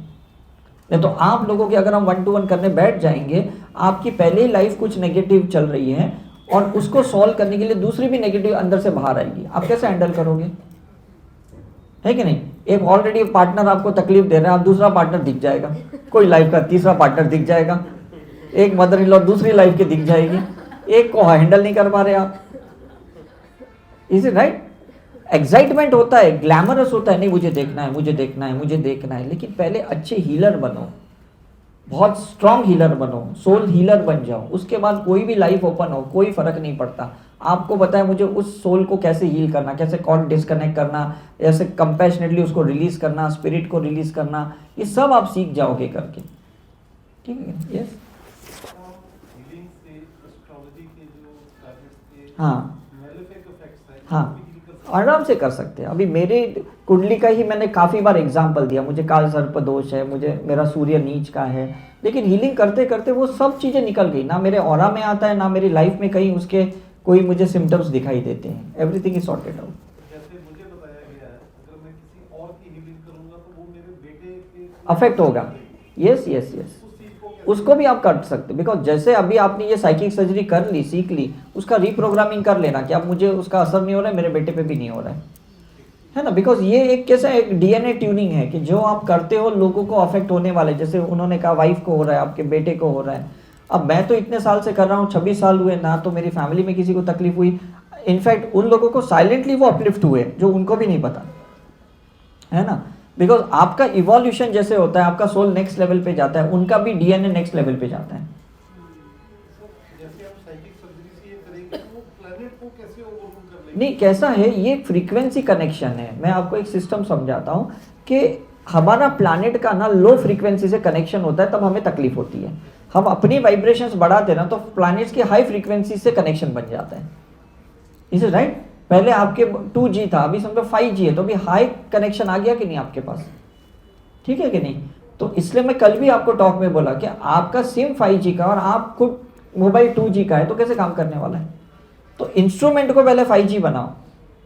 नहीं तो आप लोगों की अगर हम 1-to-1 करने बैठ जाएंगे, आपकी पहले ही लाइफ कुछ नेगेटिव चल रही है और उसको सॉल्व करने के लिए दूसरी भी नेगेटिव अंदर से बाहर आएगी, आप कैसे हैंडल करोगे, है कि नहीं। एक ऑलरेडी पार्टनर आपको तकलीफ दे रहा है, आप दूसरा पार्टनर दिख जाएगा, कोई लाइफ का तीसरा पार्टनर दिख जाएगा, एक मदर इन लॉ दूसरी लाइफ की दिख जाएगी, एक को हैंडल नहीं कर पा रहे आप। Is it right. एक्साइटमेंट होता है, ग्लैमरस होता है, नहीं मुझे देखना है, मुझे देखना है, मुझे देखना है, लेकिन पहले अच्छे हीलर बनो, बहुत स्ट्रॉन्ग हीलर बनो, सोल हीलर बन जाओ, उसके बाद कोई भी लाइफ ओपन हो कोई फर्क नहीं पड़ता। आपको बताया मुझे उस सोल को कैसे हील करना, कैसे कॉर्ड डिस्कनेक्ट करना, ऐसे कंपैशनेटली उसको रिलीज करना, स्पिरिट को रिलीज करना, ये सब आप सीख जाओगे करके, ठीक है। यस,
हीलिंग से एस्ट्रोलॉजी के जो टैबलेट्स के
हाँ
मेलेफिक इफेक्ट्स हैं,
हाँ, आराम से कर सकते हैं। अभी मेरे कुंडली का ही मैंने काफ़ी बार एग्जाम्पल दिया, मुझे काल सर्प दोष है, मुझे मेरा सूर्य नीच का है, लेकिन हीलिंग करते करते वो सब चीज़ें निकल गई, ना मेरे ऑरा में आता है, ना मेरी लाइफ में कहीं उसके कोई मुझे सिम्टम्स दिखाई देते हैं। Everything is sorted out.
जैसे मुझे बताया गया है, अगर मैं किसी और की हीलिंग करूंगा तो वो मेरे बेटे के
अफेक्ट होगा। यस यस यस,
उस चीज को कैसे
उसको भी आप कर सकते, बिकॉज जैसे अभी आपने ये साइकिक सर्जरी कर ली, सीख ली, उसका रीप्रोग्रामिंग कर लेना कि अब मुझे उसका असर नहीं हो रहा है, मेरे बेटे पे भी नहीं हो रहा है ना। बिकॉज ये एक कैसा एक डीएनए ट्यूनिंग है कि जो आप करते हो लोगों को अफेक्ट होने वाले, जैसे उन्होंने कहा वाइफ को हो रहा है, आपके बेटे को हो रहा है। अब मैं तो इतने साल से कर रहा हूँ, 26 साल हुए ना, तो मेरी फैमिली में किसी को तकलीफ हुई। इनफैक्ट उन लोगों को साइलेंटली वो अपलिफ्ट हुए जो उनको भी नहीं पता, है ना। बिकॉज आपका इवोल्यूशन जैसे होता है, आपका सोल नेक्स्ट लेवल पे जाता है, उनका भी डीएनए नेक्स्ट लेवल पे जाता है।
जैसे आप साइकिक सर्जरी से ये करेंगे तो वो प्लैनेट को कैसे ओवरकम कर लेंगे?
नहीं, कैसा है, ये फ्रीक्वेंसी कनेक्शन है। मैं आपको एक सिस्टम समझाता हूँ कि हमारा प्लैनेट का ना लो फ्रीक्वेंसी से कनेक्शन होता है, तब हमें तकलीफ होती है। हम अपनी वाइब्रेशंस बढ़ाते ना तो प्लैनेट्स की हाई फ्रीक्वेंसी से कनेक्शन बन जाता है। Is it right. पहले आपके 2G था, अभी समझो 5G है, तो अभी हाई कनेक्शन आ गया कि नहीं आपके पास, ठीक है कि नहीं। तो इसलिए मैं कल भी आपको टॉक में बोला कि आपका सिम 5G का और आप खुद मोबाइल 2G का है, तो कैसे काम करने वाला है। तो इंस्ट्रूमेंट को पहले 5G बनाओ,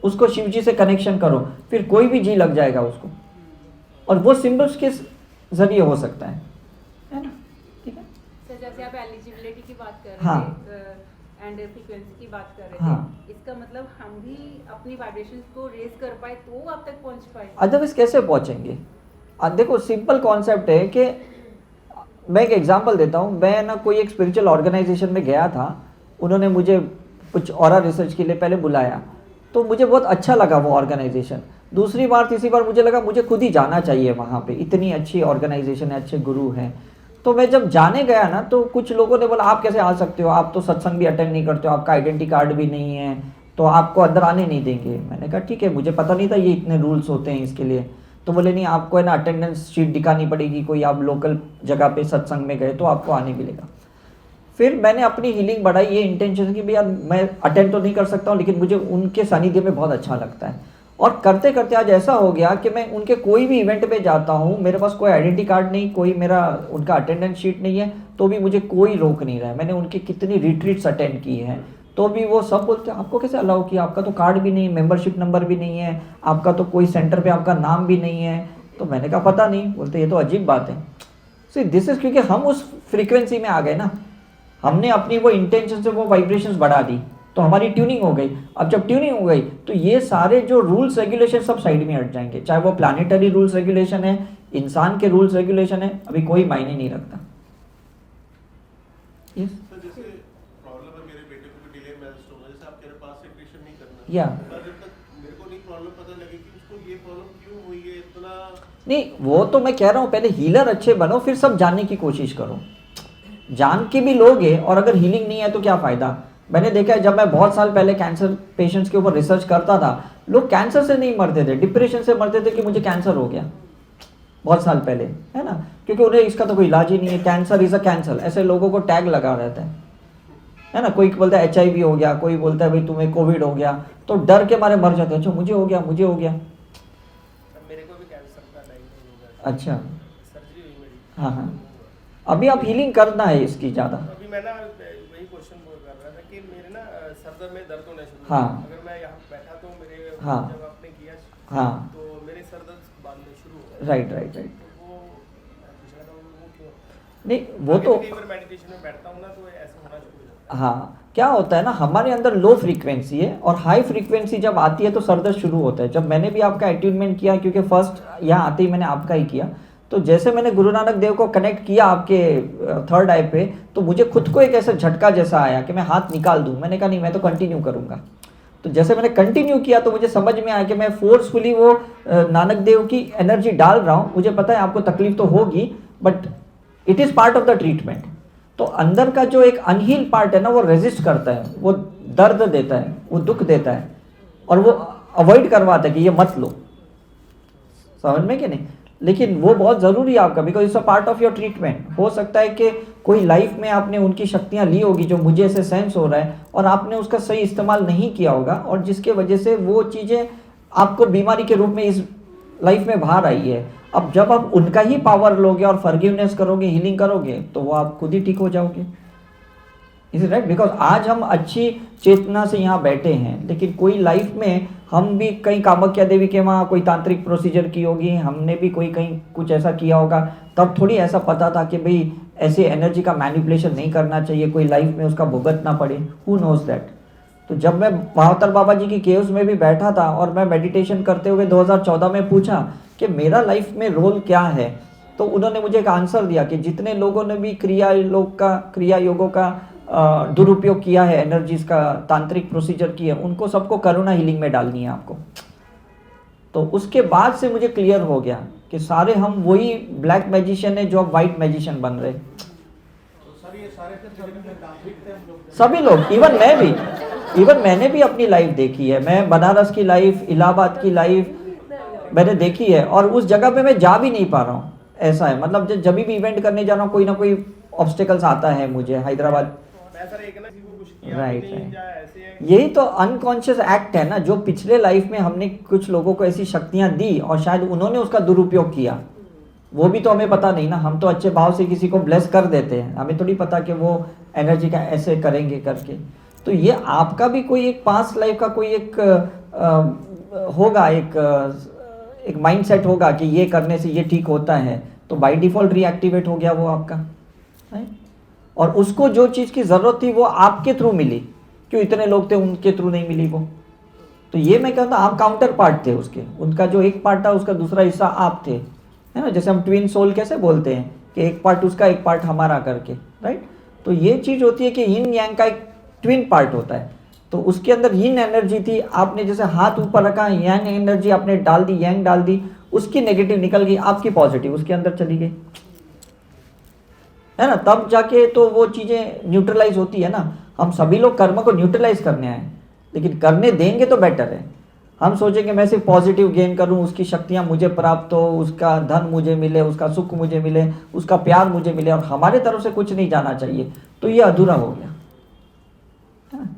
उसको शिव जी से कनेक्शन करो, फिर कोई भी जी लग जाएगा उसको, और वो सिंबल्स के जरिए हो सकता है ना, ठीक है।
सर जैसे आप एलिजिबिलिटी की बात कर रहे
हाँ।
थे एंड फ्रीक्वेंसी की बात कर रहे
हाँ।
थे, इसका मतलब हम भी अपनी वाइब्रेशंस को रेज कर पाए तो आप तक पहुंच पाए।
अदरवाइज कैसे पहुंचेंगे। देखो सिंपल कॉन्सेप्ट है कि मैं एक एग्जांपल देता हूँ। मैं ना कोई एक स्पिरिचुअल ऑर्गेनाइजेशन में गया था, उन्होंने मुझे कुछ ऑरा रिसर्च के लिए पहले बुलाया, तो मुझे बहुत अच्छा लगा वो ऑर्गेनाइजेशन। दूसरी बार तीसरी बार मुझे लगा मुझे खुद ही जाना चाहिए वहाँ पे, इतनी अच्छी ऑर्गेनाइजेशन है, अच्छे गुरु हैं। तो मैं जब जाने गया ना, तो कुछ लोगों ने बोला आप कैसे आ सकते हो, आप तो सत्संग भी अटेंड नहीं करते हो, आपका आइडेंटिटी कार्ड भी नहीं है, तो आपको अंदर आने नहीं देंगे। मैंने कहा ठीक है, मुझे पता नहीं था ये इतने रूल्स होते हैं इसके लिए। तो बोले नहीं, आपको है ना अटेंडेंस शीट दिखानी पड़ेगी, कोई आप लोकल जगह पे सत्संग में गए तो आपको आने मिलेगा। फिर मैंने अपनी हीलिंग बढ़ाई ये इंटेंशन की भैया मैं अटेंड तो नहीं कर सकता हूँ, लेकिन मुझे उनके सानिध्य में बहुत अच्छा लगता है। और करते करते आज ऐसा हो गया कि मैं उनके कोई भी इवेंट पे जाता हूँ, मेरे पास कोई आइडेंटिटी कार्ड नहीं, कोई मेरा उनका अटेंडेंस शीट नहीं है, तो भी मुझे कोई रोक नहीं रहा है। मैंने उनकी कितनी रिट्रीट्स अटेंड की हैं, तो भी वो सब बोलते हैं आपको कैसे अलाउ किया, आपका तो कार्ड भी नहीं, मेंबरशिप नंबर भी नहीं है, आपका तो कोई सेंटर पे आपका नाम भी नहीं है। तो मैंने कहा पता नहीं, बोलते ये तो अजीब बात है। सो दिस इज क्योंकि हम उस फ्रीक्वेंसी में आ गए ना, हमने अपनी वो इंटेंशन से वो वाइब्रेशंस बढ़ा दी, तो हमारी ट्यूनिंग हो गई। अब जब ट्यूनिंग हो गई तो ये सारे जो रूल्स रेगुलेशन सब साइड में हट जाएंगे, चाहे वो प्लानिटरी रूल्स रेगुलेशन है इंसान के रूल्स रेगुलेशन है, अभी कोई मायने नहीं रखता। यस
सर जैसे प्रॉब्लम है मेरे बेटे को भी डिले मैरिज होगा, जैसे आप कह रहे पास से ट्रीटमेंट नहीं करना,
या
पर जब तक मेरे को नहीं प्रॉब्लम पता लगे कि उसको ये प्रॉब्लम क्यों हुई है इतना।
नहीं, वो तो मैं कह रहा हूँ पहले हीलर अच्छे बनो, फिर सब जानने की कोशिश करो। जान के भी लोगे और अगर हीलिंग नहीं है तो क्या फ़ायदा। मैंने देखा है, जब मैं बहुत साल पहले कैंसर पेशेंट्स के ऊपर रिसर्च करता था, लोग कैंसर से नहीं मरते थे, डिप्रेशन से मरते थे कि मुझे कैंसर हो गया, बहुत साल पहले, है ना, क्योंकि उन्हें इसका तो कोई इलाज ही नहीं है, कैंसर इज़ अ कैंसर, ऐसे लोगों को टैग लगा रहता है ना। कोई बोलता है HIV हो गया, कोई बोलता है भाई तुम्हें कोविड हो गया, तो डर के मारे मर जाते हैं। अच्छा मुझे हो गया, मुझे हो गया।
मेरे को भी कैंसर का डायग्नोज हुआ।
अच्छा,
सर्जरी हुई मेरी।
हाँ हाँ, अभी आप हीलिंग करना है इसकी ज़्यादा।
अभी मैं ना वही क्वेश्चन कर रहा था कि मेरे ना सर में दर्द होना शुरू
हाँ।
हुआ। अगर मैं यहाँ बैठा तो मेरे
हाँ।
जब आपने किया
हाँ,
तो मेरे सर दर्द बाद में शुरू हो गया।
Right right right.
तो वो मैं पूछ रहा था वो क्यों?
नहीं वो
आगे
तो
भी कई बार मेडिटेशन में बैठता हूँ ना तो ऐसा होना शुरू हो जाता है।
हाँ, क्या होता है ना, हमारे अंदर लो फ्रीक्वेंसी है और हाई फ्रीक्वेंसी जब आती है तो सर दर्द शुरू होता है। जब मैंने भी आपका अट्यूनमेंट किया, क्योंकि फर्स्ट यहाँ आते ही मैंने आपका ही किया, तो जैसे मैंने गुरु नानक देव को कनेक्ट किया आपके थर्ड आई पे, तो मुझे खुद को एक ऐसा झटका जैसा आया कि मैं हाथ निकाल दूं। मैंने कहा नहीं, मैं तो कंटिन्यू करूंगा। तो जैसे मैंने कंटिन्यू किया तो मुझे समझ में आया कि मैं फोर्सफुली वो नानक देव की एनर्जी डाल रहा हूँ। मुझे पता है आपको तकलीफ तो होगी, but it is part of the treatment. तो अंदर का जो एक अनहील पार्ट है ना, वो रेजिस्ट करता है, वो दर्द देता है, वो दुख देता है, और वो अवॉइड करवाता है कि ये मत लो, समझ में कि नहीं। लेकिन वो बहुत ज़रूरी है आपका, because it's a part of your treatment. हो सकता है कि कोई लाइफ में आपने उनकी शक्तियाँ ली होगी जो मुझे ऐसे सेंस हो रहा है, और आपने उसका सही इस्तेमाल नहीं किया होगा, और जिसके वजह से वो चीज़ें आपको बीमारी के रूप में इस लाइफ में बाहर आई है। अब जब आप उनका ही पावर लोगे और फॉरगिवनेस करोगे, हीलिंग करोगे, तो वो आप खुद ही ठीक हो जाओगे। इज राइट, बिकॉज आज हम अच्छी चेतना से यहाँ बैठे हैं, लेकिन कोई लाइफ में हम भी कहीं कामाख्या देवी के वहाँ कोई तांत्रिक प्रोसीजर की होगी, हमने भी कोई कहीं कुछ ऐसा किया होगा, तब थोड़ी ऐसा पता था कि भाई ऐसे एनर्जी का मैनिपुलेशन नहीं करना चाहिए, कोई लाइफ में उसका भुगतना पड़े। Who knows that. तो जब मैं महावतार बाबा जी की केव्स में भी बैठा था और मैं मेडिटेशन करते हुए 2014 में पूछा कि मेरा लाइफ में रोल क्या है, तो उन्होंने मुझे एक आंसर दिया कि जितने लोगों ने भी क्रिया योगों का दुरुपयोग किया है, एनर्जीज का तांत्रिक प्रोसीजर की है, उनको सबको करुणा हीलिंग में डालनी है आपको। तो उसके बाद से मुझे क्लियर हो गया कि सारे हम वही ब्लैक मैजिशियन है जो अब वाइट मैजिशियन बन रहे।
सर ये सारे तांत्रिक थे हम लोग,
सभी लोग, इवन मैंने भी अपनी लाइफ देखी है। मैं बनारस की लाइफ, इलाहाबाद की लाइफ मैंने देखी है, और उस जगह पे मैं जा भी नहीं पा रहा हूँ। ऐसा है, मतलब जब भी इवेंट करने जा रहा हूँ कोई ना कोई ऑब्स्टिकल्स आता है मुझे। हैदराबाद, राइट, यही तो अनकॉन्शियस एक्ट है ना, जो पिछले लाइफ में हमने कुछ लोगों को ऐसी शक्तियां दी और शायद उन्होंने उसका दुरुपयोग किया, वो भी तो हमें पता नहीं ना। हम तो अच्छे भाव से किसी को ब्लेस कर देते हैं, हमें थोड़ी पता कि वो एनर्जी का ऐसे करेंगे करके। तो ये आपका भी कोई एक पास्ट लाइफ का कोई एक होगा, एक माइंडसेट होगा कि ये करने से ये ठीक होता है, तो बाय डिफॉल्ट रीएक्टिवेट हो गया वो आपका, है? और उसको जो चीज़ की ज़रूरत थी वो आपके थ्रू मिली, क्यों इतने लोग थे उनके थ्रू नहीं मिली वो। तो ये मैं कहता हूँ आप काउंटर पार्ट थे उसके, उनका जो एक पार्ट था उसका दूसरा हिस्सा आप थे, है ना। जैसे हम ट्विन सोल कैसे बोलते हैं कि एक पार्ट उसका एक पार्ट हमारा करके, राइट। तो ये चीज़ होती है कि यिन यांग का एक ट्विन पार्ट होता है। तो उसके अंदर यिन एनर्जी थी, आपने जैसे हाथ ऊपर रखा, यांग एनर्जी आपने डाल दी, यांग डाल दी, उसकी नेगेटिव निकल गई, आपकी पॉजिटिव उसके अंदर चली गई, है ना। तब जाके तो वो चीज़ें न्यूट्रलाइज होती है ना। हम सभी लोग कर्म को न्यूट्रलाइज करने आए, लेकिन करने देंगे तो बेटर है। हम सोचेंगे मैं सिर्फ पॉजिटिव गेन करूं, उसकी शक्तियां मुझे प्राप्त हो, उसका धन मुझे मिले, उसका सुख मुझे मिले, उसका प्यार मुझे मिले, और हमारे तरफ से कुछ नहीं जाना चाहिए, तो ये अधूरा हो गया, है ना।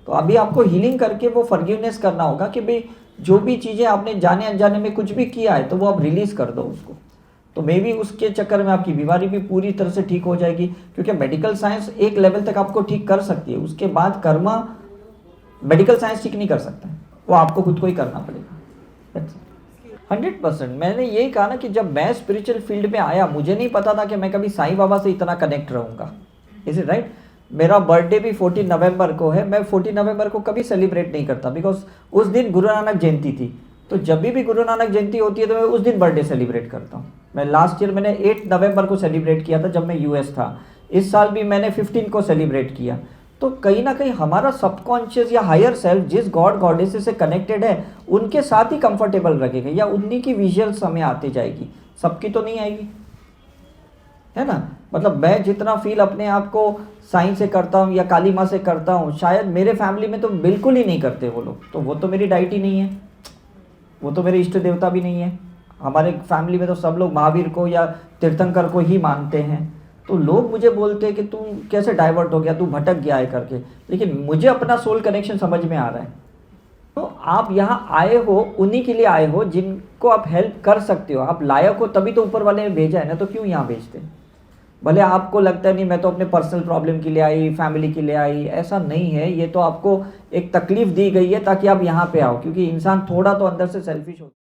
तो अभी आपको हीलिंग करके वो फॉरगिवनेस करना होगा कि भाई जो भी चीज़ें आपने जाने अनजाने में कुछ भी किया है तो वो आप रिलीज़ कर दो उसको। तो मे बी उसके चक्कर में आपकी बीमारी भी पूरी तरह से ठीक हो जाएगी, क्योंकि मेडिकल साइंस एक लेवल तक आपको ठीक कर सकती है, उसके बाद कर्मा मेडिकल साइंस ठीक नहीं कर सकता है, वो आपको खुद को ही करना पड़ेगा। 100%। मैंने यही कहा ना कि जब मैं स्पिरिचुअल फील्ड में आया, मुझे नहीं पता था कि मैं कभी साईं बाबा से इतना कनेक्ट रहूँगा। Is it right. मेरा बर्थडे भी 14 नवंबर को है। मैं 14 नवंबर को कभी सेलिब्रेट नहीं करता, बिकॉज उस दिन गुरु नानक जयंती थी। तो जब भी गुरु नानक जयंती होती है तो मैं उस दिन बर्थडे सेलिब्रेट करता हूँ। मैं लास्ट ईयर मैंने 8 नवंबर को सेलिब्रेट किया था जब मैं यूएस था। इस साल भी मैंने 15 को सेलिब्रेट किया। तो कहीं ना कहीं हमारा सबकॉन्शियस या हायर सेल्फ जिस गॉड गॉडेसेस से कनेक्टेड है उनके साथ ही कंफर्टेबल रखेगा, या उन्हीं की विजुअल्स हमें आती जाएगी, सबकी तो नहीं आएगी, है ना। मतलब मैं जितना फील अपने आप को साईं से करता हूँ या काली माँ से करता हूँ, शायद मेरे फैमिली में तो बिल्कुल ही नहीं करते वो लोग, तो वो तो मेरी डाइट ही नहीं है, वो तो मेरे इष्ट देवता भी नहीं है। हमारे फैमिली में तो सब लोग महावीर को या तीर्थंकर को ही मानते हैं। तो लोग मुझे बोलते हैं कि तू कैसे डाइवर्ट हो गया, तू भटक गया है करके, लेकिन मुझे अपना सोल कनेक्शन समझ में आ रहा है। तो आप यहाँ आए हो, उन्हीं के लिए आए हो जिनको आप हेल्प कर सकते हो, आप लायक हो, तभी तो ऊपर वाले ने भेजा है ना, तो क्यों यहाँ भेजते हैं। भले आपको लगता है नहीं मैं तो अपने पर्सनल प्रॉब्लम के लिए आई, फैमिली के लिए आई, ऐसा नहीं है। ये तो आपको एक तकलीफ दी गई है ताकि आप यहाँ पे आओ, क्योंकि इंसान थोड़ा तो अंदर से सेल्फिश होता है।